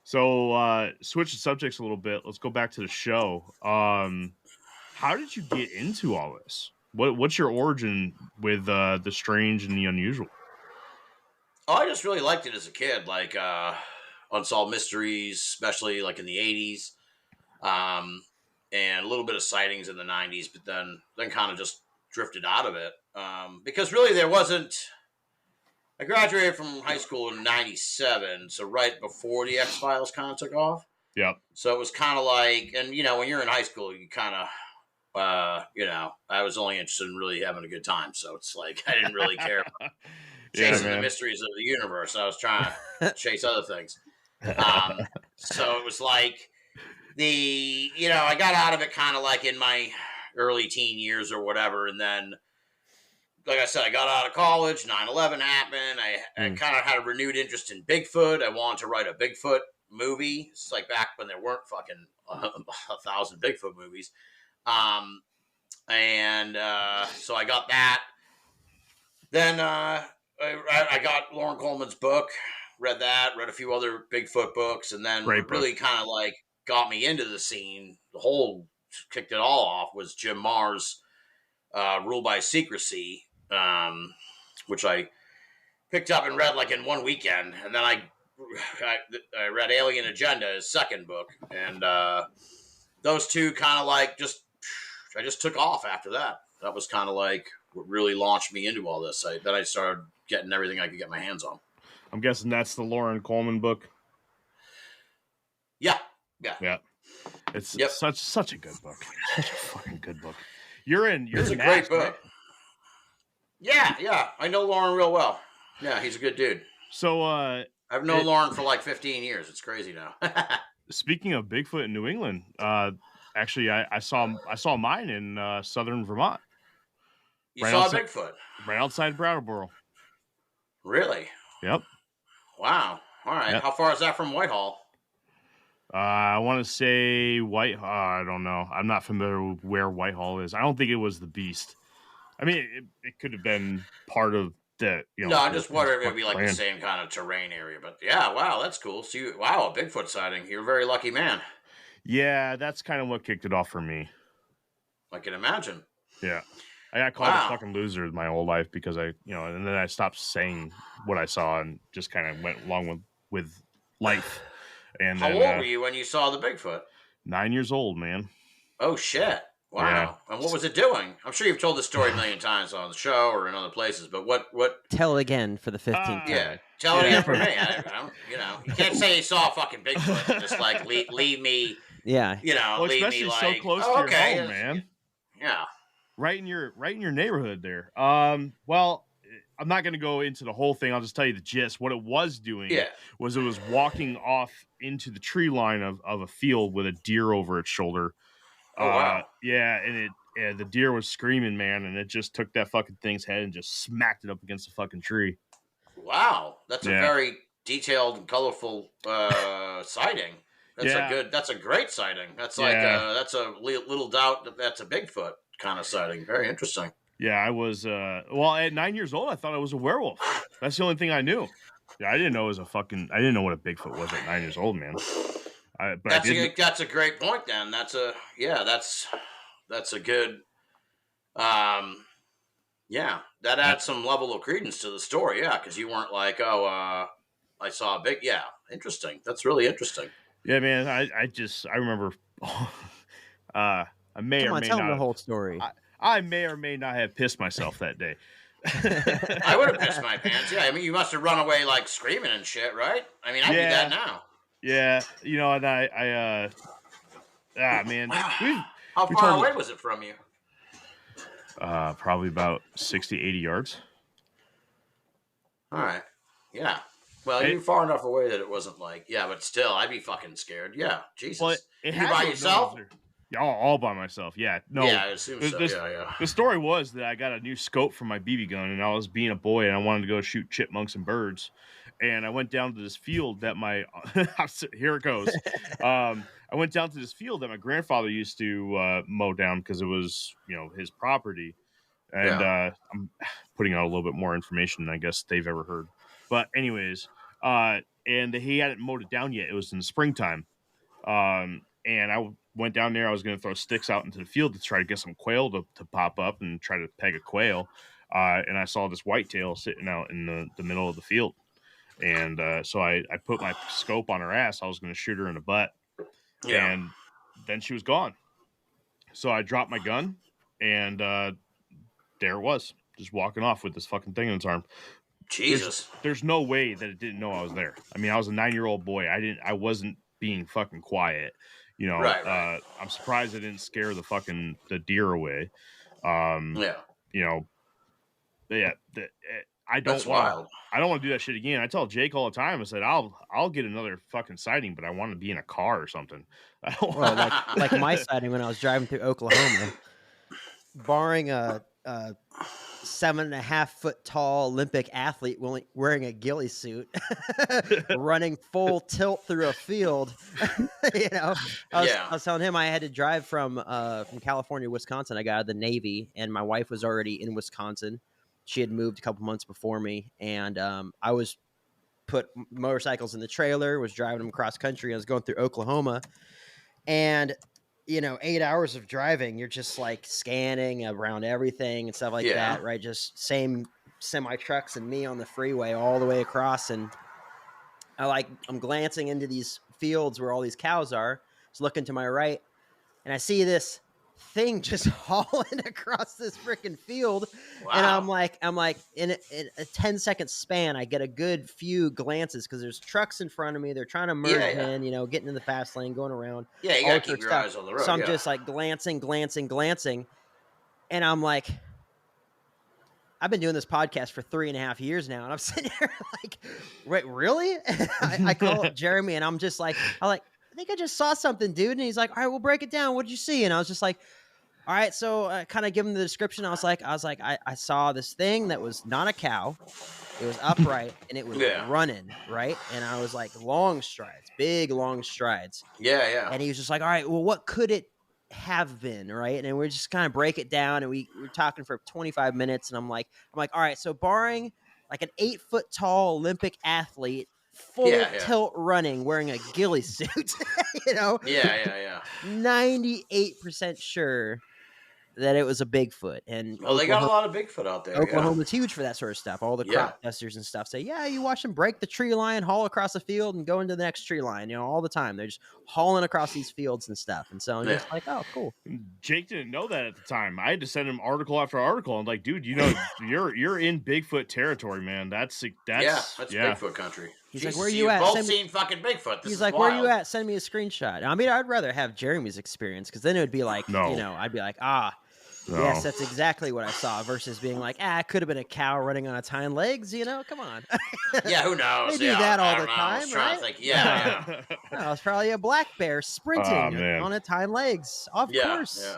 So, switching subjects a little bit, let's go back to the show. How did you get into all this? What's your origin with the strange and the unusual? Oh, I just really liked it as a kid, like unsolved mysteries, especially like in the 80s, and a little bit of sightings in the 90s, but then kind of just drifted out of it because really there wasn't. I graduated from high school in 97, so right before the X-Files kind of took off. Yep. So it was kind of like, and when you're in high school, you kind of, I was only interested in really having a good time, so it's like I didn't really care. chasing the mysteries of the universe. I was trying to chase other things. So it was like I got out of it kind of like in my early teen years or whatever. And then, like I said, I got out of college, 9/11 happened. I kind of had a renewed interest in Bigfoot. I wanted to write a Bigfoot movie. It's like back when there weren't fucking 1,000 Bigfoot movies. So I got that. Then I got Lauren Coleman's book, read a few other Bigfoot books, and then what really kind of like got me into the scene, kicked it all off, was Jim Marr's Rule by Secrecy, which I picked up and read like in one weekend. And then I read Alien Agenda, his second book, and those two kind of like I just took off after that. That was kind of like what really launched me into all this. Then I started getting everything I could get my hands on. I'm guessing that's the Lauren Coleman book. Yeah. It's such a good book. Such a fucking good book. It's a great book. Right? Yeah. I know Lauren real well. Yeah, he's a good dude. So I've known Lauren for like 15 years. It's crazy now. Speaking of Bigfoot in New England, actually I saw mine in southern Vermont. You saw Bigfoot? Right outside Brattleboro. Really? Yep. Wow. All right. Yep. How far is that from Whitehall? I want to say Whitehall. I don't know. I'm not familiar with where Whitehall is. I don't think it was the Beast. I mean, it could have been part of the. No, I just wondered if it would be like the same kind of terrain area. But yeah, wow, that's cool. So a Bigfoot sighting. You're a very lucky man. Yeah, that's kind of what kicked it off for me. I can imagine. Yeah. I got called a fucking loser my whole life because and then I stopped saying what I saw and just kind of went along with life. And how old were you when you saw the Bigfoot? 9 years old, man. Oh shit! Wow. Yeah. And what was it doing? I'm sure you've told the story a million times on the show or in other places, but what? Tell it again for the 15th time. Yeah, tell it again for me. I don't, you can't say you saw a fucking Bigfoot and just like leave me. Yeah. Leave me like so close to your home, man. Yeah. Right in your neighborhood there. Well, I'm not going to go into the whole thing. I'll just tell you the gist. What it was doing was it was walking off into the tree line of a field with a deer over its shoulder. Oh, wow. Yeah, and the deer was screaming, man, and it just took that fucking thing's head and just smacked it up against the fucking tree. Wow. That's a very detailed and colorful sighting. That's a great sighting. That's like that's a little doubt that's a Bigfoot kind of sighting. Very interesting. Yeah, I was at 9 years old I thought I was a werewolf. That's the only thing I knew. Yeah, I didn't know what a Bigfoot was at 9 years old, man. That's a great point then. That's a good that adds some level of credence to the story, because you weren't like, I saw a big interesting. That's really interesting. Yeah, man, I remember I may or may tell not me the whole story. I may or may not have pissed myself that day. I would have pissed my pants. Yeah, I mean, you must have run away like screaming and shit, right? I mean, I do that now. Yeah, and I man. Wow. How far away was it from you? Probably about 60, 80 yards. All right. Yeah. Well, you're far enough away that it wasn't like, but still, I'd be fucking scared. Yeah. Jesus. Well, you by yourself? All by myself. Yeah. No. Yeah, I assume so. The story was that I got a new scope for my BB gun, and I was being a boy, and I wanted to go shoot chipmunks and birds. And I went down to this field that here it goes. I went down to this field that my grandfather used to mow down because it was, his property. And I'm putting out a little bit more information than I guess they've ever heard. But anyways, and he hadn't mowed it down yet. It was in the springtime. And I went down there. I was going to throw sticks out into the field to try to get some quail to pop up and try to peg a quail. And I saw this whitetail sitting out in the middle of the field. And so I put my scope on her ass. I was going to shoot her in the butt. Yeah. And then she was gone. So I dropped my gun, and there it was, just walking off with this fucking thing in its arm. Jesus. There's no way that it didn't know I was there. I mean, I was a 9-year-old boy. I wasn't being fucking quiet. Right. I'm surprised I didn't scare the deer away. I don't want to do that shit again. I tell Jake all the time. I said I'll get another fucking sighting, but I want to be in a car or something. Well, like my sighting when I was driving through Oklahoma, barring a 7.5 foot tall Olympic athlete wearing a ghillie suit, running full tilt through a field. I was telling him I had to drive from California to Wisconsin. I got out of the Navy, and my wife was already in Wisconsin. She had moved a couple months before me, and I was put motorcycles in the trailer, was driving them across country. I was going through Oklahoma, and 8 hours of driving, you're just like scanning around everything and stuff like that, right? Just same semi trucks and me on the freeway all the way across. And I'm glancing into these fields where all these cows are. Just looking to my right, and I see this thing just hauling across this freaking field. Wow. And I'm like in a 10-second span, I get a good few glances because there's trucks in front of me. They're trying to merge in, getting in the fast lane, going around. Yeah, you gotta keep your eyes on the road. So I'm just like glancing. And I'm like, I've been doing this podcast for 3.5 years now. And I'm sitting here like, wait, really? I call up Jeremy, and I'm just like, I think I just saw something, dude. And he's like, all right, we'll break it down. What'd you see? And I was just like, all right. So I kind of give him the description. I was like, I saw this thing that was not a cow. It was upright and it was running, right? And I was like, long strides, big long strides. Yeah, yeah. And he was just like, all right, well, what could it have been, right? And we're just kind of break it down, and we were talking for 25 minutes. And I'm like, all right, so barring like an 8 foot tall Olympic athlete, full tilt running, wearing a ghillie suit, 98% sure that it was a Bigfoot. And they got a lot of Bigfoot out there. Oklahoma's huge for that sort of stuff. All the crop dusters and stuff say, you watch them break the tree line, haul across the field, and go into the next tree line. All the time they're just hauling across these fields and stuff. And so I'm just like, oh, cool. Jake didn't know that at the time. I had to send him article after article. I'm like, dude, you're in Bigfoot territory, man. That's Bigfoot country. He's like, where are you at? Both seen fucking Bigfoot. He's like, where are you at? Send me a screenshot. I mean, I'd rather have Jeremy's experience, because then it would be like, I'd be like, yes, that's exactly what I saw, versus being like, it could have been a cow running on its hind legs. Come on. Yeah, who knows? They do that all the time, I was trying to think. Yeah. No, it's probably a black bear sprinting on its hind legs. Of course.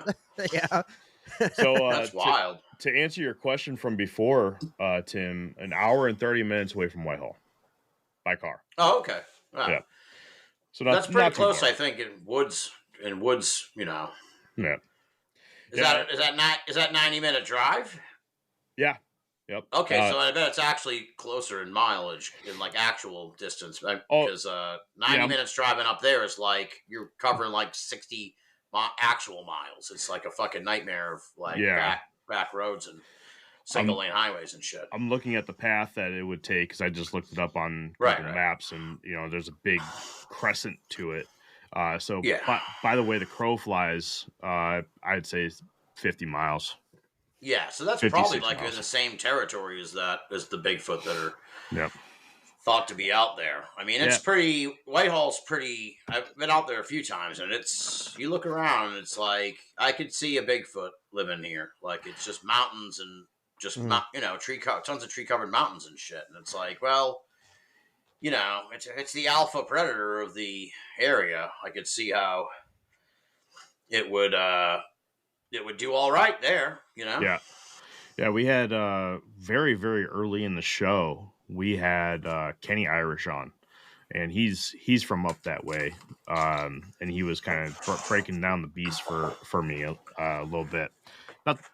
Yeah. So that's wild. To answer your question from before, Tim, an hour and 30 minutes away from Whitehall by car. Oh, okay. Wow. Yeah. So that's pretty close, I think, in woods. Yeah. Is that 90-minute drive? Yeah. Yep. Okay, so I bet it's actually closer in mileage, in like actual distance, because 90 minutes driving up there is like you're covering like 60 actual miles. It's like a fucking nightmare of like back roads and single lane highways and shit. I'm looking at the path that it would take, because I just looked it up on Google Maps, and there's a big crescent to it. So by the way the crow flies, I'd say 50 miles. Yeah, so that's probably like miles. In the same territory as the Bigfoot that are thought to be out there. I mean, it's Whitehall's pretty. I've been out there a few times, and you look around, and it's like I could see a Bigfoot living here. Like, it's just mountains and just tons of tree covered mountains and shit. And it's like, well, it's the alpha predator of the area. I could see how it would do all right there, Yeah. We had very, very early in the show, we had Kenny Irish on, and he's from up that way, and he was kind of breaking down the beast for me a little bit.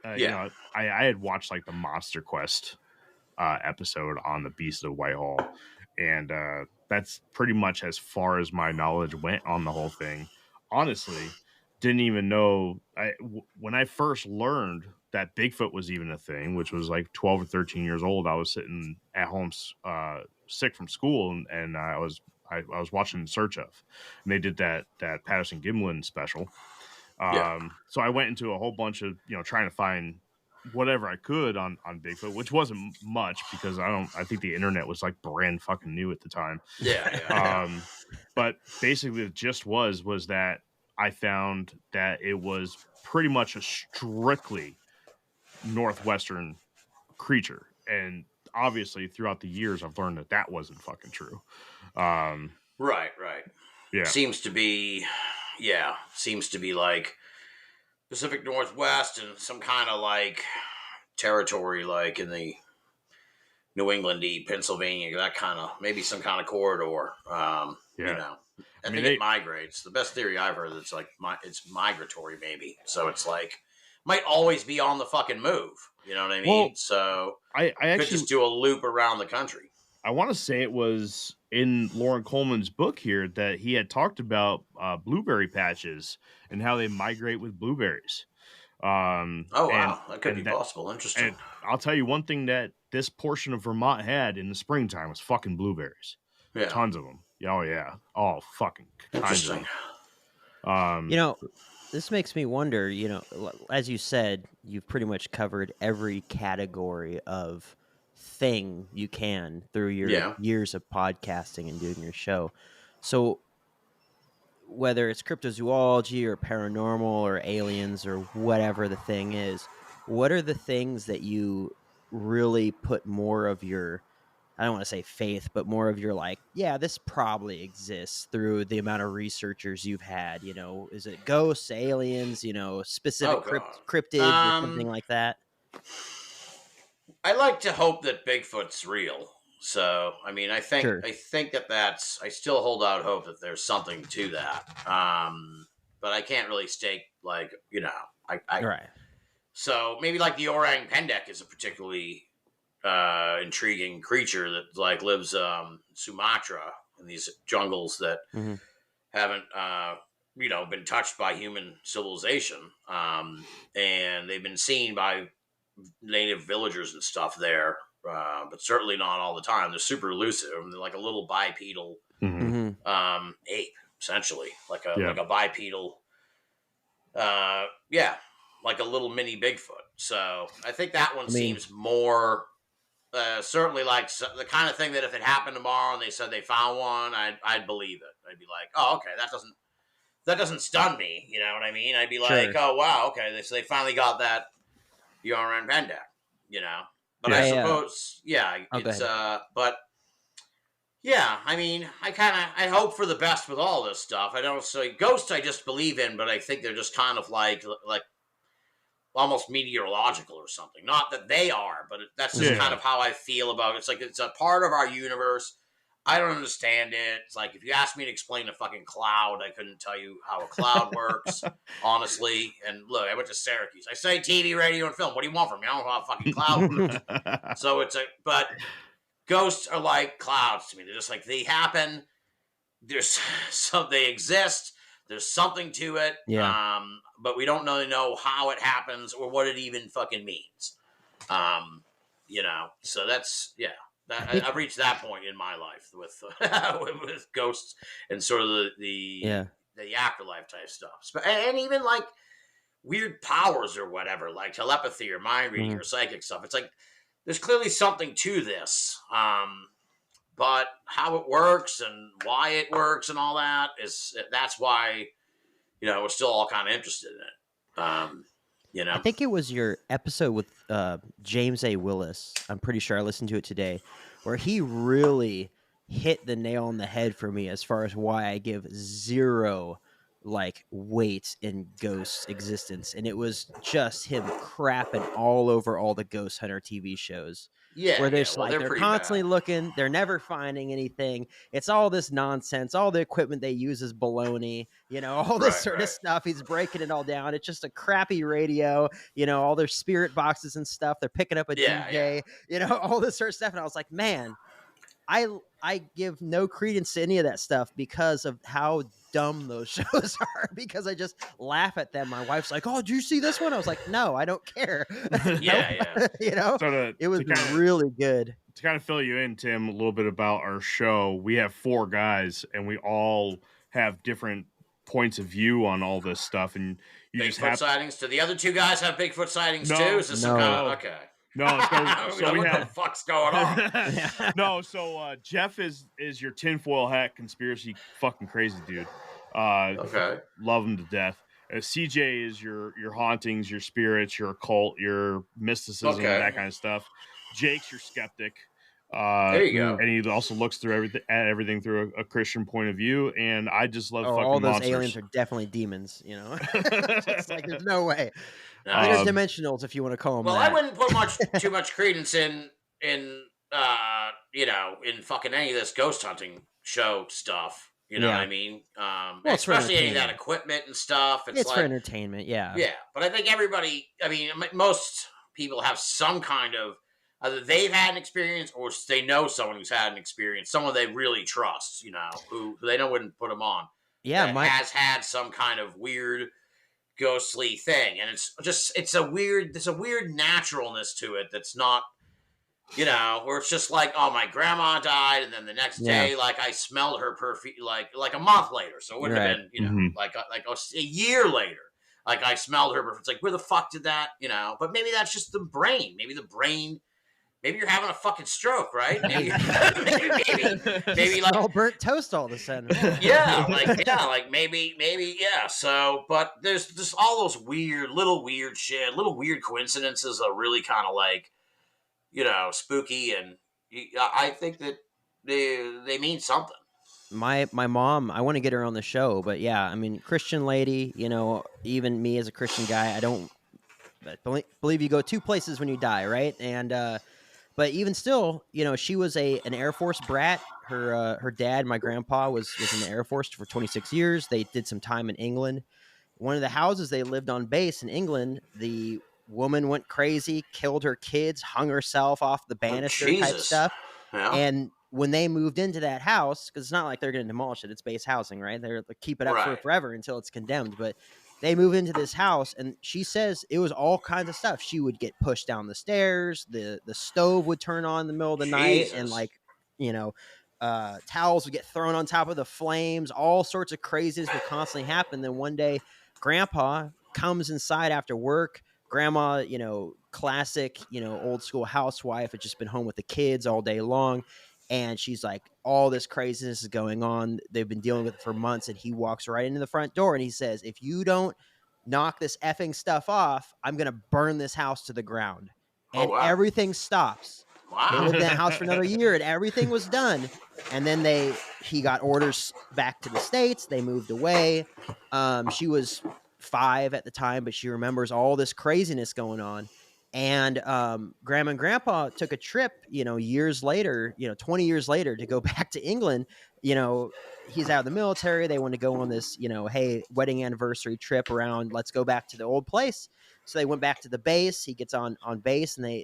I had watched like the Monster Quest episode on the Beast of Whitehall, and that's pretty much as far as my knowledge went on the whole thing. Honestly, didn't even know when I first learned that Bigfoot was even a thing, which was like 12 or 13 years old. I was sitting at home sick from school, and I was watching In Search Of, and they did that Patterson Gimlin special. So I went into a whole bunch of trying to find whatever I could on Bigfoot, which wasn't much, because I think the internet was like brand fucking new at the time. But basically the gist was that I found that it was pretty much a strictly northwestern creature, and obviously throughout the years I've learned that wasn't fucking true. Right. Yeah. Seems to be like Pacific Northwest and some kind of like territory like in the New Englandy, Pennsylvania, that kind of, maybe some kind of corridor. You know, I think it migrates. The best theory I've heard is it's like it's migratory, maybe. So it's like might always be on the fucking move. You know what I mean? Well, so I actually could just do a loop around the country. I want to say it was in Lauren Coleman's book here that he had talked about blueberry patches and how they migrate with blueberries. Wow, that could be possible. Interesting. And I'll tell you one thing that this portion of Vermont had in the springtime was fucking blueberries. Yeah, tons of them. Oh yeah, all fucking interesting. You know, this makes me wonder. You know, as you said, you've pretty much covered every category of thing you can through your years of podcasting and doing your show. So whether it's cryptozoology or paranormal or aliens or whatever the thing is, what are the things that you really put more of your, I don't want to say faith, but more of your like, yeah, this probably exists through the amount of researchers you've had? You know, is it ghosts, aliens, you know, specific cryptids or something like that? I like to hope that Bigfoot's real. So, I mean, I think that's, I still hold out hope that there's something to that. But I can't really stake, like, you know, right. So maybe like the orang pendek is a particularly intriguing creature that like lives Sumatra in these jungles that haven't, you know, been touched by human civilization. And they've been seen by native villagers and stuff there. But certainly not all the time. They're super elusive. They're like a little bipedal ape, essentially, like a bipedal, like a little mini Bigfoot. So I think that one seems more certainly like the kind of thing that if it happened tomorrow and they said they found one, I'd believe it. I'd be like, oh, okay, that doesn't stun me. You know what I mean? I'd be like, oh wow, okay, so they finally got that Yoran Pendek, you know. But I suppose, it's, but yeah, I mean, I hope for the best with all this stuff. I don't say ghosts I just believe in, but I think they're just kind of like almost meteorological or something. Not that they are, but that's just kind of how I feel about it. It's like, it's a part of our universe. I don't understand it. It's like, if you asked me to explain a fucking cloud, I couldn't tell you how a cloud works, honestly. And look, I went to Syracuse. I studied TV, radio, and film. What do you want from me? I don't know how a fucking cloud works. So but ghosts are like clouds to me. They're just like, they happen. They exist. There's something to it. Yeah. But we don't really know how it happens or what it even fucking means. You know, so that's, I've reached that point in my life with ghosts and sort of the afterlife type stuff, and even like weird powers or whatever, like telepathy or mind reading or psychic stuff. It's like there's clearly something to this, but how it works and why it works and all that's why, you know, we're still all kind of interested in it. You know, I think it was your episode with James A. Willis. I'm pretty sure I listened to it today, where he really hit the nail on the head for me as far as why I give zero like weight in ghosts' existence, and it was just him crapping all over all the ghost hunter TV shows. Yeah, where they're constantly looking, they're never finding anything. It's all this nonsense. All the equipment they use is baloney. You know, all this sort of stuff. He's breaking it all down. It's just a crappy radio. You know, all their spirit boxes and stuff. They're picking up a DJ. You know, all this sort of stuff. And I was like, man, I give no credence to any of that stuff because of how dumb those shows are, because I just laugh at them. My wife's like, oh, did you see this one? I was like, no, I don't care. You know, so it was really good. To kind of fill you in, Tim, a little bit about our show. We have 4 guys and we all have different points of view on all this stuff. And you Bigfoot just have sightings. Do the other 2 guys have Bigfoot sightings too? Is this some kind of, okay. No, so we what have. The fuck's going on? No, so Jeff is your tinfoil hat conspiracy fucking crazy dude. Okay, love him to death. CJ is your hauntings, your spirits, your occult, your mysticism, that kind of stuff. Jake's your skeptic. There you go. And he also looks through everything through a Christian point of view. And I just love fucking all those monsters. aliens are definitely demons. You know, it's like there's no way. No. Interdimensionals, if you want to call them. Well, that. I wouldn't put too much credence in fucking any of this ghost hunting show stuff. You know what I mean? Especially any of that equipment and stuff. It's like, for entertainment, yeah. Yeah, but I think everybody, most people have some kind of, either they've had an experience or they know someone who's had an experience, someone they really trust, who they know wouldn't put them on. Yeah, has had some kind of weird ghostly thing, and it's a weird naturalness to it that's not, where it's just like, oh, my grandma died, and then the next day, like, I smelled her perfume, like a month later, so it wouldn't have been, like a year later, like I smelled her perfume. It's like, where the fuck did that, but maybe that's just the brain. Maybe you're having a fucking stroke, right? Maybe like all burnt toast all of a sudden. Maybe. So, but there's just all those little weird coincidences are really kind of like, spooky, and I think that they mean something. My mom, I want to get her on the show, but yeah, Christian lady, even me as a Christian guy, I don't believe you go two places when you die, right? And but even still, she was an Air Force brat. Her dad, my grandpa, was in the Air Force for 26 years. They did some time in England. One of the houses they lived on base in England, the woman went crazy, killed her kids, hung herself off the banister type stuff. Yeah. And when they moved into that house, because it's not like they're going to demolish it, it's base housing, right? They're keep it up for forever until it's condemned. But they move into this house, and she says it was all kinds of stuff. She would get pushed down the stairs. The stove would turn on in the middle of the night, and towels would get thrown on top of the flames. All sorts of craziness would constantly happen. Then one day, Grandpa comes inside after work. Grandma, classic, old school housewife, had just been home with the kids all day long. And she's like, all this craziness is going on. They've been dealing with it for months. And he walks right into the front door and he says, if you don't knock this effing stuff off, I'm going to burn this house to the ground. And everything stops. Wow. They lived in that house for another year and everything was done. And then he got orders back to the States. They moved away. She was 5 at the time, but she remembers all this craziness going on. And Grandma and Grandpa took a trip, years later, 20 years later, to go back to England. He's out of the military. They want to go on this, hey, wedding anniversary trip around. Let's go back to the old place. So they went back to the base. He gets on base, and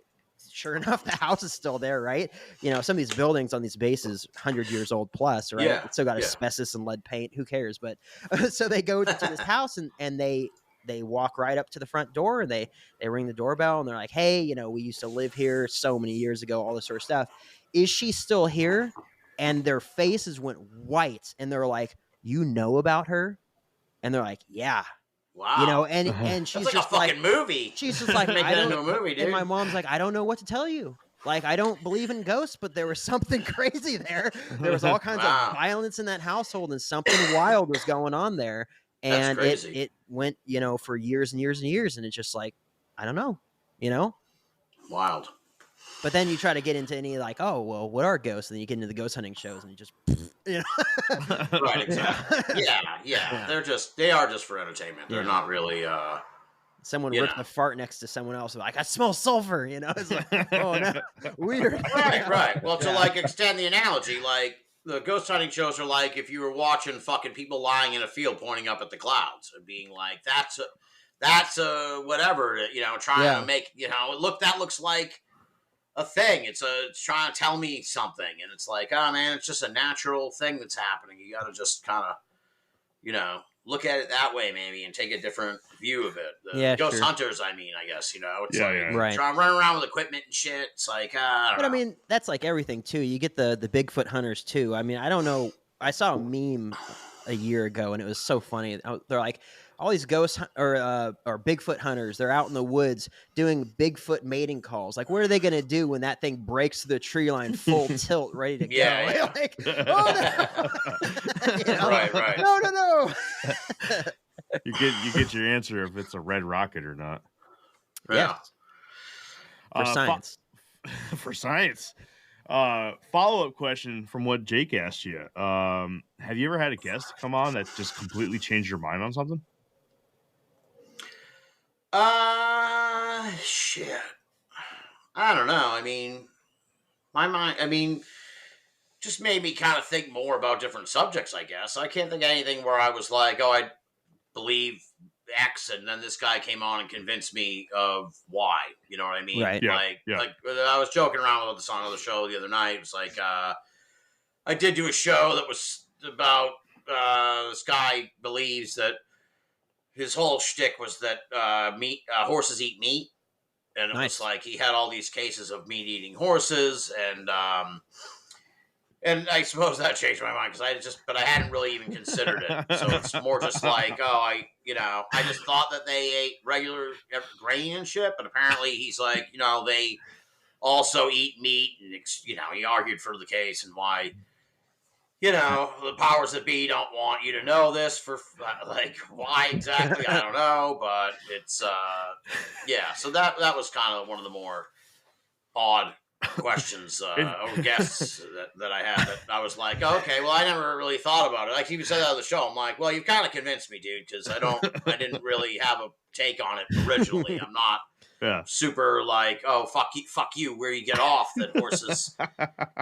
sure enough, the house is still there, right? Some of these buildings on these bases, 100 years old plus, right? Yeah. It's still got asbestos and lead paint. Who cares? But so they go to this house, and they walk right up to the front door, and they ring the doorbell, and they're like, hey, we used to live here so many years ago, all this sort of stuff. Is she still here? And their faces went white, and they're like, you know about her? And they're like, yeah. Wow. And she's that's like just a fucking movie. She's just like, Make I that don't into a movie, dude. And my mom's like, I don't know what to tell you. Like, I don't believe in ghosts, but there was something crazy there. There was all kinds of violence in that household, and something wild was going on there. And it went, for years and years and years. And it's just like, I don't know, Wild. But then you try to get into any like, oh, well, what are ghosts? And then you get into the ghost hunting shows and you just, Right, exactly. Yeah. They are just for entertainment. They're not really, someone ripped a fart next to someone else. Like, I smell sulfur, It's like, oh, no, weird. Right. Well, to extend the analogy, the ghost hunting shows are like if you were watching fucking people lying in a field pointing up at the clouds and being like, that's a whatever, trying to make, that looks like a thing. It's trying to tell me something. And it's like, oh man, it's just a natural thing that's happening. You got to just kind of, look at it that way maybe and take a different view of it. Ghost hunters, I guess, it's right. Trying to run around with equipment and shit. It's like, I don't know. That's like everything too. You get the Bigfoot hunters too. I don't know. I saw a meme a year ago and it was so funny. They're like, all these ghost or Bigfoot hunters, they're out in the woods doing Bigfoot mating calls. Like, what are they going to do when that thing breaks through the tree line full tilt, ready to go? Yeah. Like, oh no! Right. No. You get your answer if it's a red rocket or not. Yeah. For science. for science. Follow-up question from what Jake asked you. Have you ever had a guest come on that just completely changed your mind on something? Shit. I don't know. I mean, my mind, just made me kind of think more about different subjects, I guess. I can't think of anything where I was like, oh, I believe X, and then this guy came on and convinced me of Y. You know what I mean? Right. Yeah, Like I was joking around with this on the show the other night. It was like, I did do a show that was about this guy believes that his whole shtick was that horses eat meat. And it was like he had all these cases of meat-eating horses, and I suppose that changed my mind because I hadn't really even considered it. So it's more just like, I just thought that they ate regular grain and shit, but apparently he's like, they also eat meat, and he argued for the case and why. The powers that be don't want you to know this for like why exactly I don't know, but it's yeah. So that was kind of one of the more odd questions or guests that I had. That I was like, okay, well, I never really thought about it. Like you said that on the show, I'm like, well, you've kind of convinced me, dude, because I didn't really have a take on it originally. I'm not. Yeah. Super like, oh, fuck you, where you get off that horses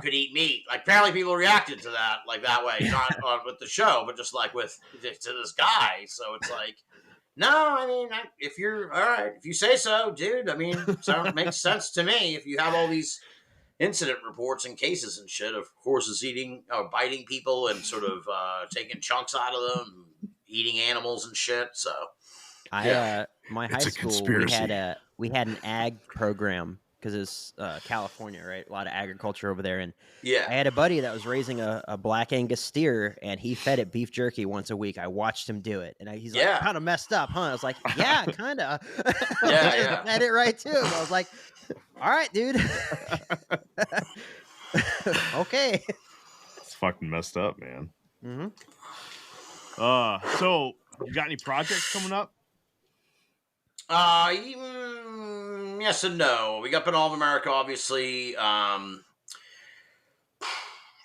could eat meat. Like apparently people reacted to that like that way, not with the show, but just like to this guy. So it's like, no, I mean, if you're all right, if you say so, dude. I mean, it makes sense to me. If you have all these incident reports and cases and shit of horses eating or biting people and sort of taking chunks out of them, eating animals and shit. So. My high school we had an ag program because it's California, right? A lot of agriculture over there, and I had a buddy that was raising a black Angus steer, and he fed it beef jerky once a week. I watched him do it, and he's like, kind of messed up, huh? I was like, yeah, kind of. Yeah. Had it right too. I was like, all right, dude. Okay. It's fucking messed up, man. Mm-hmm. So you got any projects coming up? Yes and no. We got Binnall of America, obviously.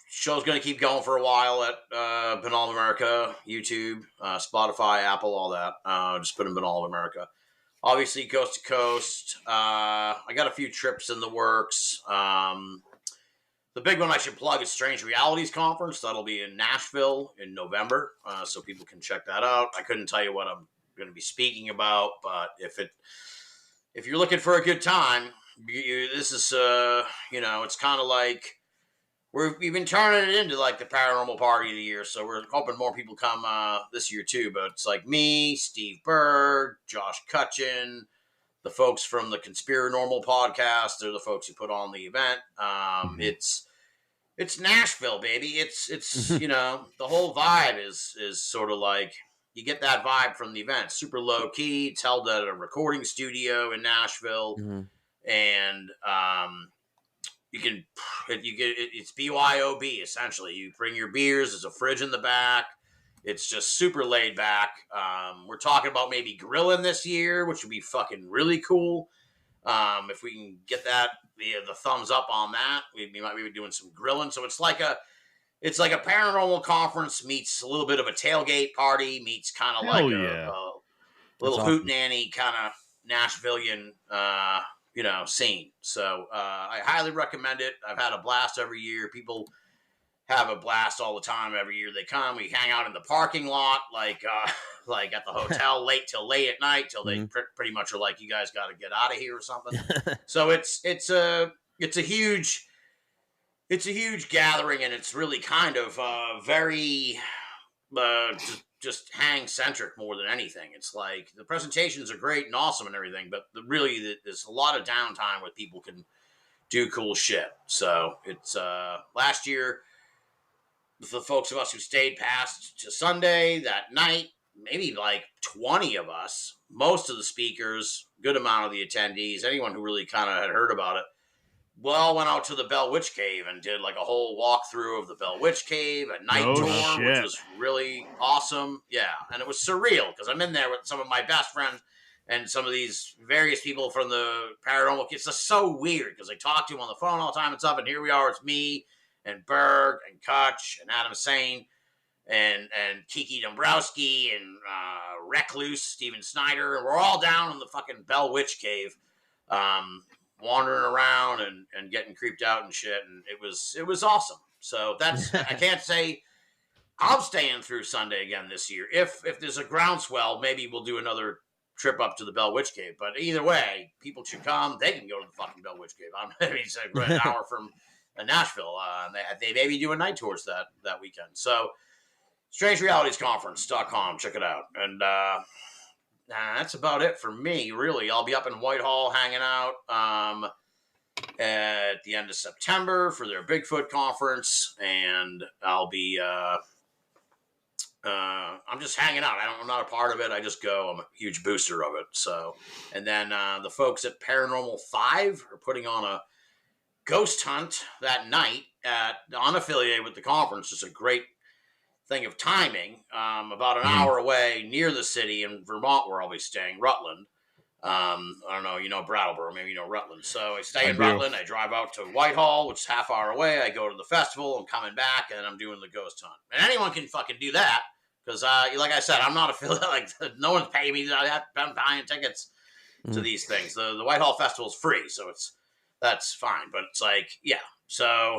Show's going to keep going for a while at Binnall of America, YouTube, Spotify, Apple, all that. Just put in Binnall of America. Obviously, coast to coast. I got a few trips in the works. The big one I should plug is Strange Realities Conference. That'll be in Nashville in November, so people can check that out. I couldn't tell you what I'm going to be speaking about, but if you're looking for a good time, this is it's kind of like we've been turning it into like the paranormal party of the year, so we're hoping more people come this year too. But it's like me, Steve Berg, Josh Cutchin, the folks from the Conspiranormal podcast. They're the folks who put on the event. It's Nashville, baby. It's the whole vibe is sort of like. You get that vibe from the event. Super low key. It's held at a recording studio in Nashville, and it's BYOB essentially. You bring your beers. There's a fridge in the back. It's just super laid back. We're talking about maybe grilling this year, which would be fucking really cool. If we can get that the thumbs up on that, we might be doing some grilling. So it's like a paranormal conference meets a little bit of a tailgate party meets kind of like a little hootenanny kind of Nashvilleian, scene. So I highly recommend it. I've had a blast every year. People have a blast all the time. Every year they come. We hang out in the parking lot, like at the hotel, late at night till they pretty much are like, you guys got to get out of here or something. So it's a huge. It's a huge gathering, and it's really kind of very just hang-centric more than anything. It's like the presentations are great and awesome and everything, but really there's a lot of downtime where people can do cool shit. So it's last year, the folks of us who stayed past to Sunday that night, maybe like 20 of us, most of the speakers, good amount of the attendees, anyone who really kind of had heard about it, well, went out to the Bell Witch Cave and did like a whole walkthrough of the Bell Witch Cave, a night tour, which was really awesome. Yeah, and it was surreal because I'm in there with some of my best friends and some of these various people from the paranormal. It's just so weird because I talk to him on the phone all the time and stuff. And here we are, it's me and Berg and Kutch and Adam Sane and Kiki Dombrowski and Recluse, Steven Snyder, and we're all down in the fucking Bell Witch Cave, wandering around and getting creeped out and shit. And it was awesome. So that's I can't say I'm staying through Sunday again this year. If there's a groundswell, maybe we'll do another trip up to the Bell Witch Cave. But either way, people should come. They can go to the fucking Bell Witch Cave. I mean, it's an hour from Nashville. They maybe do a night tours that weekend. So strangerealitiesconference.com. Check it out. And that's about it for me, really. I'll be up in Whitehall hanging out at the end of September for their Bigfoot conference. And I'll be... I'm just hanging out. I'm not a part of it. I just go. I'm a huge booster of it. So, and then the folks at Paranormal 5 are putting on a ghost hunt that night unaffiliated with the conference. It's a great thing of timing. About an hour away near the city in Vermont where I'll be staying, Rutland. I don't know, you know Brattleboro, maybe you know Rutland. So I stay in Rutland. I drive out to Whitehall, which is half hour away. I go to the festival. I'm coming back, and I'm doing the ghost hunt. And anyone can fucking do that. Because, like I said, I'm not affiliated. Like, no one's paying me. I'm buying tickets to these things. The Whitehall Festival is free, so that's fine. But it's like, yeah. So,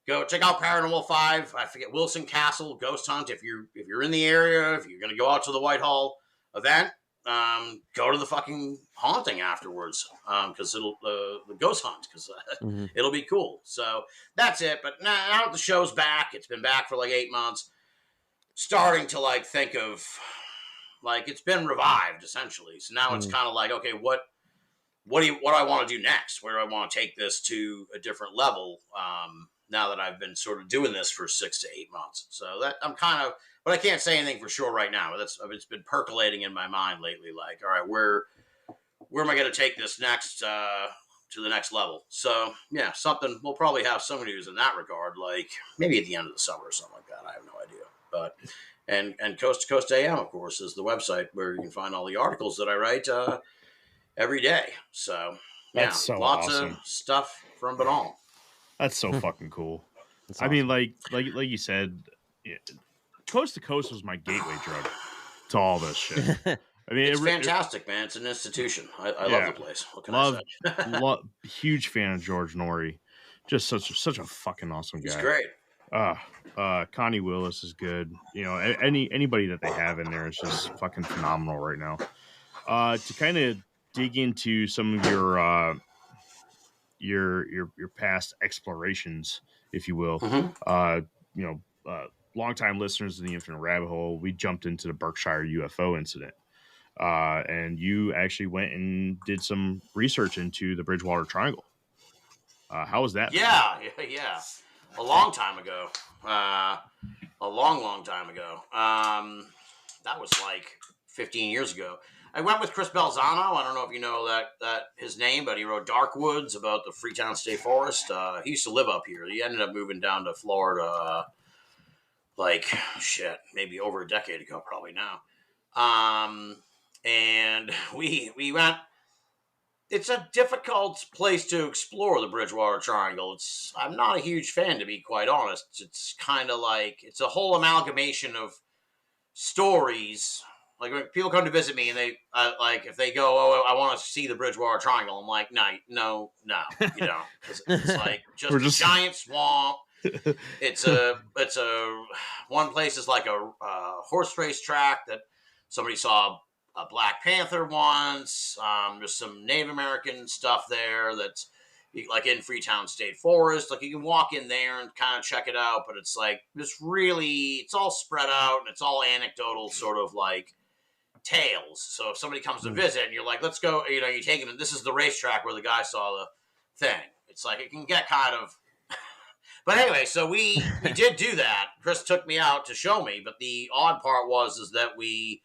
go check out Paranormal 5. I forget Wilson Castle Ghost Hunt. If you're in the area, if you're gonna go out to the Whitehall event, go to the fucking haunting afterwards. Because it'll the ghost hunt because it'll be cool. So that's it. But now that the show's back, it's been back for like 8 months. Starting to like think of like it's been revived essentially. So now it's kind of like, okay, what do I want to do next? Where do I want to take this to a different level? Now that I've been sort of doing this for 6 to 8 months. So that I'm kind of, but I can't say anything for sure right now. It's been percolating in my mind lately. Like, all right, where am I going to take this next, to the next level? So yeah, we'll probably have some news in that regard, like maybe at the end of the summer or something like that. I have no idea. But and Coast to Coast AM, of course, is the website where you can find all the articles that I write every day. So yeah, that's so lots awesome. of stuff from Binnall. That's so fucking cool. That's I mean, like you said, Coast to Coast was my gateway drug to all this shit. I mean, it's fantastic, man. It's an institution. I love the place. What can I say? Huge fan of George Norrie. Just such a fucking awesome guy. He's great. Connie Willis is good. Anybody that they have in there is just fucking phenomenal right now. To kind of dig into some of your past explorations, if you will. Longtime listeners of the Infinite Rabbit Hole, we jumped into the Berkshire UFO incident. And you actually went and did some research into the Bridgewater Triangle. How was that? Yeah. A long time ago. A long time ago. That was like 15 years ago. I went with Chris Belzano. I don't know if you know that his name, but he wrote Dark Woods about the Freetown State Forest. He used to live up here. He ended up moving down to Florida, maybe over a decade ago, probably now. And we went. It's a difficult place to explore, the Bridgewater Triangle. I'm not a huge fan, to be quite honest. It's kind of like it's a whole amalgamation of stories. Like when people come to visit me and they if they go, "Oh, I want to see the Bridgewater Triangle," I'm like, no, you don't. It's like just a giant swamp. It's a one place is like a horse race track that somebody saw a Black Panther once. There's some Native American stuff there that's like in Freetown State Forest. Like you can walk in there and kind of check it out, but it's like it's all spread out and it's all anecdotal, sort of like tales. So if somebody comes to visit and you're like, let's go, you take them. This is the racetrack where the guy saw the thing. It's like it can get kind of. But anyway, so we did do that. Chris took me out to show me, but the odd part is that we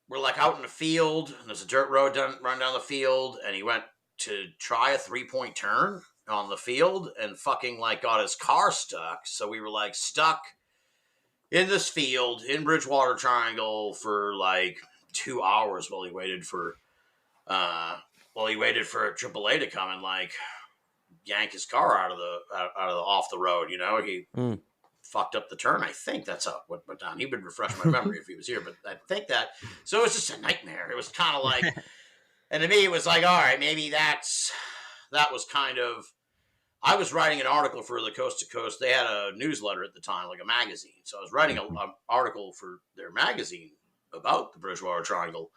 were like out in the field, and there's a dirt road run down the field, and he went to try a 3-point turn on the field and fucking like got his car stuck. So we were like stuck in this field in Bridgewater Triangle for like 2 hours while he waited for AAA to come and like yank his car out of the off the road. You know, he fucked up the turn. I think that's what went down. He would refresh my memory if he was here, but I think that. So it was just a nightmare. It was kind of like, and to me, it was like, all right, maybe that was kind of. I was writing an article for the Coast to Coast. They had a newsletter at the time, like a magazine. So I was writing an article for their magazine about the Bridgewater Triangle.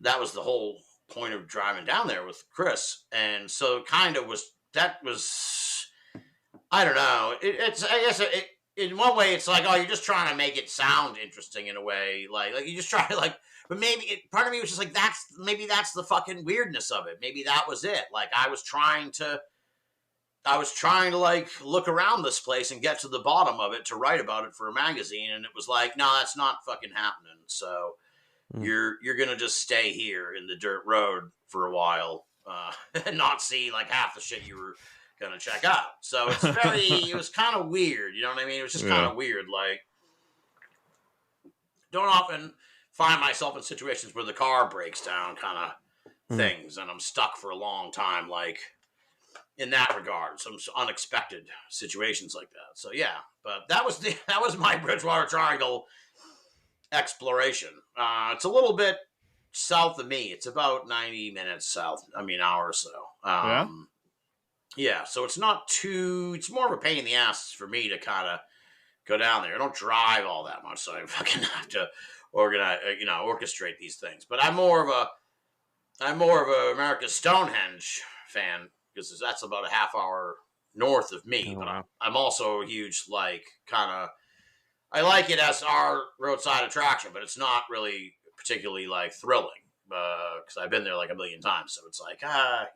That was the whole point of driving down there with Chris. And so kind of that was, I don't know. In one way, it's like, oh, you're just trying to make it sound interesting in a way. Like you just try to like, but maybe part of me was just like, maybe that's the fucking weirdness of it. Maybe that was it. Like I was trying to like look around this place and get to the bottom of it to write about it for a magazine. And it was like, no, that's not fucking happening. So you're going to just stay here in the dirt road for a while, and not see like half the shit you were going to check out. So it was kind of weird. You know what I mean? It was just kind of weird. Like don't often find myself in situations where the car breaks down kind of things. And I'm stuck for a long time. Like, in that regard, some unexpected situations like that. So yeah, but that was my Bridgewater Triangle exploration. It's a little bit south of me. It's about 90 minutes south. I mean, hour or so. Yeah. So it's more of a pain in the ass for me to kind of go down there. I don't drive all that much, so I fucking have to orchestrate these things. But I'm more of a America's Stonehenge fan. Because that's about a half hour north of me. Oh, but wow. I'm also a huge, like, I like it as our roadside attraction, but it's not really particularly, like, thrilling. Because I've been there, like, a million times. So it's like, but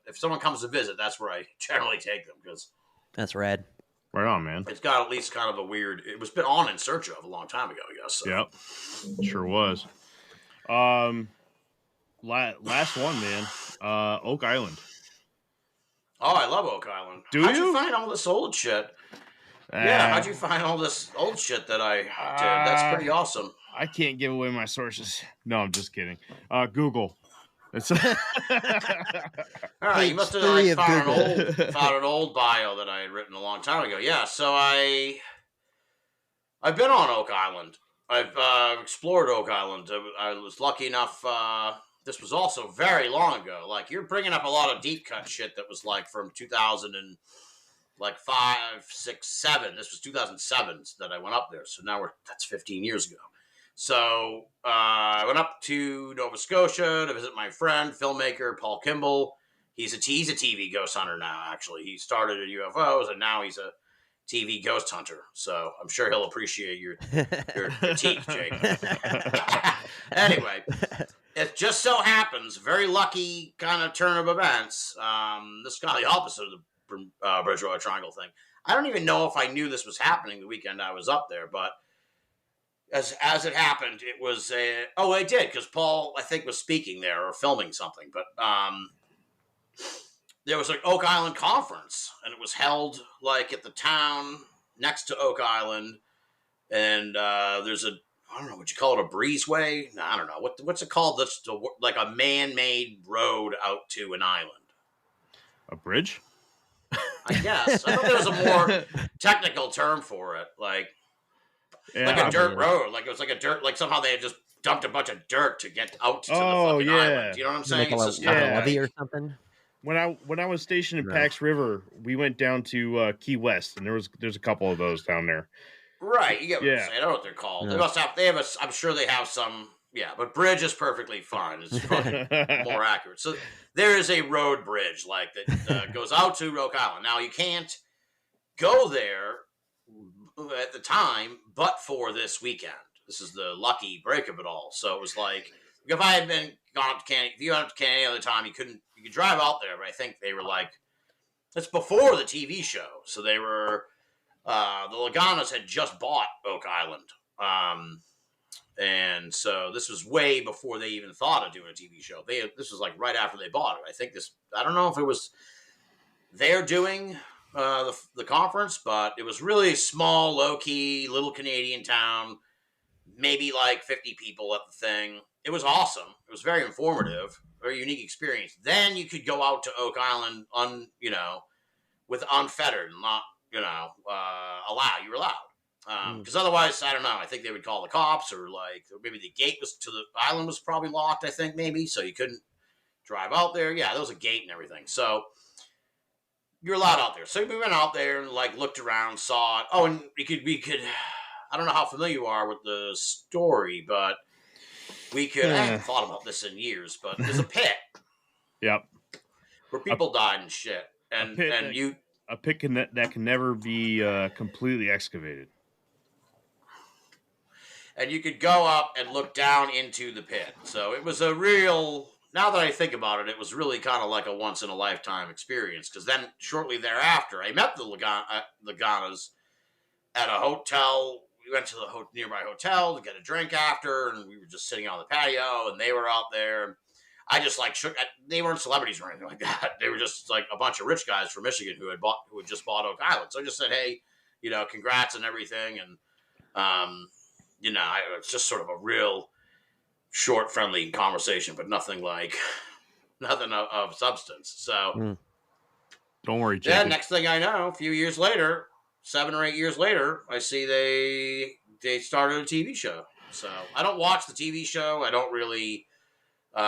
if someone comes to visit, that's where I generally take them. Because that's rad. Right on, man. It's got at least kind of a weird, it was been on In Search Of a long time ago, I guess. So. Yep. Sure was. Last one, man. Oak Island. Oh, I love Oak Island. How'd you find all this old shit? Yeah, how'd you find all this old shit that I did? That's pretty awesome. I can't give away my sources. No, I'm just kidding. Google. It's all right, you must have found an old bio that I had written a long time ago. Yeah, so I've been on Oak Island. I've explored Oak Island. I was lucky enough. This was also very long ago. Like, you're bringing up a lot of deep cut shit that was like from 2005, 6, 7. This was 2007 that I went up there. So now that's 15 years ago. So I went up to Nova Scotia to visit my friend, filmmaker Paul Kimball. He's a TV ghost hunter now, actually. He started at UFOs, and now he's a TV ghost hunter. So I'm sure he'll appreciate your critique, Jake. Anyway. It just so happens, very lucky kind of turn of events. This is kind of the opposite of the Bridgewater Triangle thing. I don't even know if I knew this was happening the weekend I was up there, but as it happened, it was I did, because Paul, I think, was speaking there or filming something. But there was an Oak Island conference, and it was held like at the town next to Oak Island, and there's I don't know, would you call it a breezeway? No, I don't know. What's it called? That's like a man-made road out to an island. A bridge? I guess. I thought there was a more technical term for it. Like a dirt road. Like it was like a dirt, like somehow they had just dumped a bunch of dirt to get out to the fucking island. You know what I'm saying? It's just kind of levee or something. When I was stationed in Pax River, we went down to Key West, and there's a couple of those down there. Right, you get what I'm saying. I don't know what they're called. Yeah. I'm sure they have some, but bridge is perfectly fine. It's probably more accurate. So there is a road bridge like that goes out to Oak Island. Now, you can't go there at the time, but for this weekend. This is the lucky break of it all. So it was like, if I had gone up to Canada, if you went up to Canada any other time, you could drive out there, but I think they were like, it's before the TV show. So they were... the Laganas had just bought Oak Island. And so this was way before they even thought of doing a TV show. This was like right after they bought it. I don't know if it was they're doing the conference, but it was really small, low key, little Canadian town. Maybe like 50 people at the thing. It was awesome. It was very informative, very unique experience. Then you could go out to Oak Island, with unfettered, not you were allowed. Because otherwise, I don't know. I think they would call the cops, or maybe the gate was to the island was probably locked. I think maybe so you couldn't drive out there. Yeah, there was a gate and everything. So you're allowed out there. So we went out there and looked around, saw it. Oh, and we could. I don't know how familiar you are with the story, but we could. I haven't thought about this in years, but there's a pit. Yep. Where people died and shit, a pit that can never be completely excavated. And you could go up and look down into the pit. So it was a real. Now that I think about it, it was really kind of like a once in a lifetime experience. Because then shortly thereafter, I met the Laganas at a hotel. We went to the nearby hotel to get a drink after, and we were just sitting on the patio, and they were out there. I just shook. They weren't celebrities or anything like that. They were just a bunch of rich guys from Michigan who had just bought Oak Island. So I just said, hey, congrats and everything, and it's just sort of a real short, friendly conversation, but nothing of substance. So don't worry, Jake. Yeah. Next thing I know, a few years later. 7 or 8 years later, I see they started a TV show. So I don't watch the TV show. I don't really, Is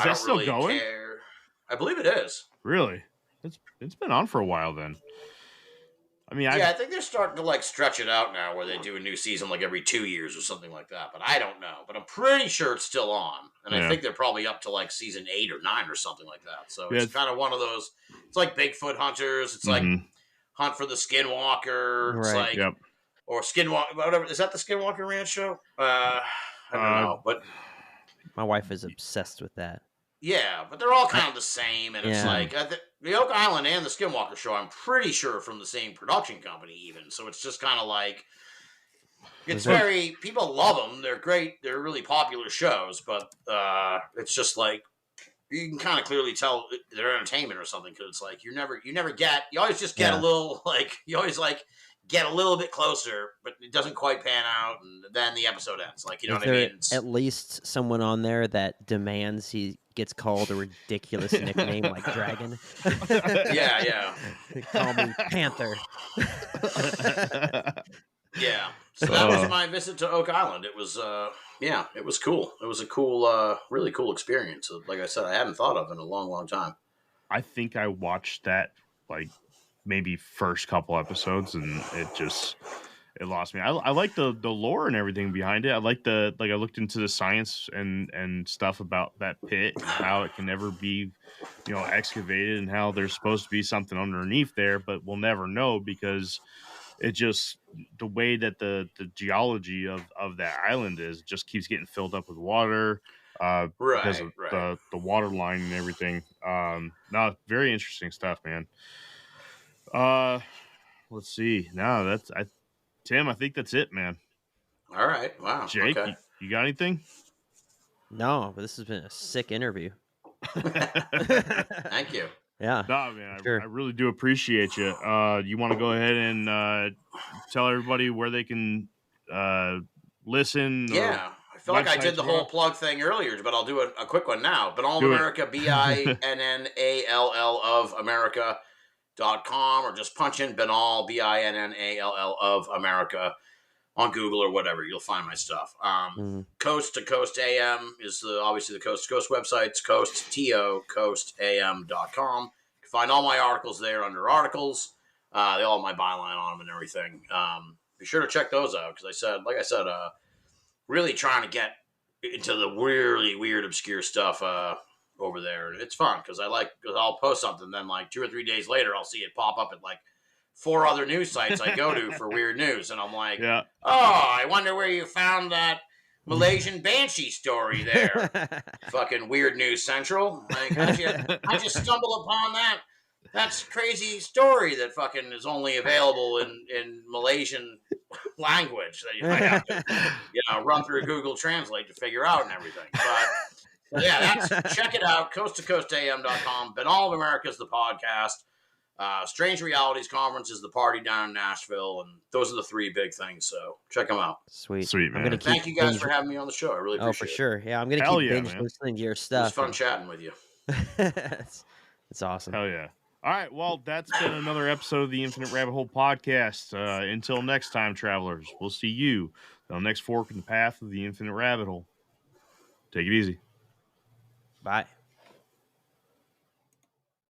that still really going? Care. I believe it is. Really? It's been on for a while then. I mean, I think they're starting to stretch it out now, where they do a new season every 2 years or something like that. But I don't know. But I'm pretty sure it's still on, and I think they're probably up to season 8 or 9 or something like that. So it's kind of one of those. It's like Bigfoot Hunters. It's like Hunt for the Skinwalker. It's right. Or Skinwalker. Whatever. Is that the Skinwalker Ranch show? I don't know, but my wife is obsessed with that. Yeah, but they're all kind of the same, and it's the Oak Island and the Skinwalker show, I'm pretty sure from the same production company even, so it's just kind of it's people love them, they're great, they're really popular shows, but it's just you can kind of clearly tell they're entertainment or something, because it's you always just get a little, you always get a little bit closer, but it doesn't quite pan out, and then the episode ends. You know what I mean? At least someone on there that demands he gets called a ridiculous nickname like Dragon. Yeah. They call me Panther. Yeah. So that was my visit to Oak Island. It was, it was cool. It was a cool, really cool experience. Like I said, I hadn't thought of in a long, long time. I think I watched that maybe first couple episodes, and it lost me. I like the lore and everything behind it. I like I looked into the science and stuff about that pit, and how it can never be, excavated, and how there's supposed to be something underneath there, but we'll never know, because it just, the way that the geology of that island is, just keeps getting filled up with water. Because of the water line and everything. No, very interesting stuff, man. Let's see. No, Tim, I think that's it, man. All right. Wow. Jake, okay. you got anything? No, but this has been a sick interview. Thank you. Yeah. No, man, sure. I really do appreciate you. You want to go ahead and tell everybody where they can listen? Yeah. I feel like I did the whole plug thing earlier, but I'll do a quick one now. Binnall of America, BINNALL of America.com, or just punch in Binnall, BINNALL of America on Google or whatever. You'll find my stuff. Coast to Coast AM is obviously the Coast to Coast websites, coastam.com. You can find all my articles there under articles. They all have my byline on them and everything. Be sure to check those out, because like I said, really trying to get into the really weird, obscure stuff over there. It's fun, because I'll post something, then 2 or 3 days later, I'll see it pop up at 4 other news sites I go to for weird news, and I'm like, oh, I wonder where you found that Malaysian Banshee story there. Fucking Weird News Central. I just stumbled upon that. That's crazy story that fucking is only available in Malaysian language that you might have to, run through Google Translate to figure out and everything. But Yeah, check it out. coasttocoastam.com. Binnall of America is the podcast. Strange Realities Conference is the party down in Nashville, and those are the 3 big things. So check them out. Sweet, man. I'm gonna thank you guys for having me on the show. I really appreciate it. Oh, for sure. Yeah, I'm gonna keep binge listening to your stuff. It was fun chatting with you. It's awesome. Hell yeah. All right, well, that's been another episode of the Infinite Rabbit Hole podcast. Until next time, travelers, we'll see you on the next fork in the path of the Infinite Rabbit Hole. Take it easy. Bye.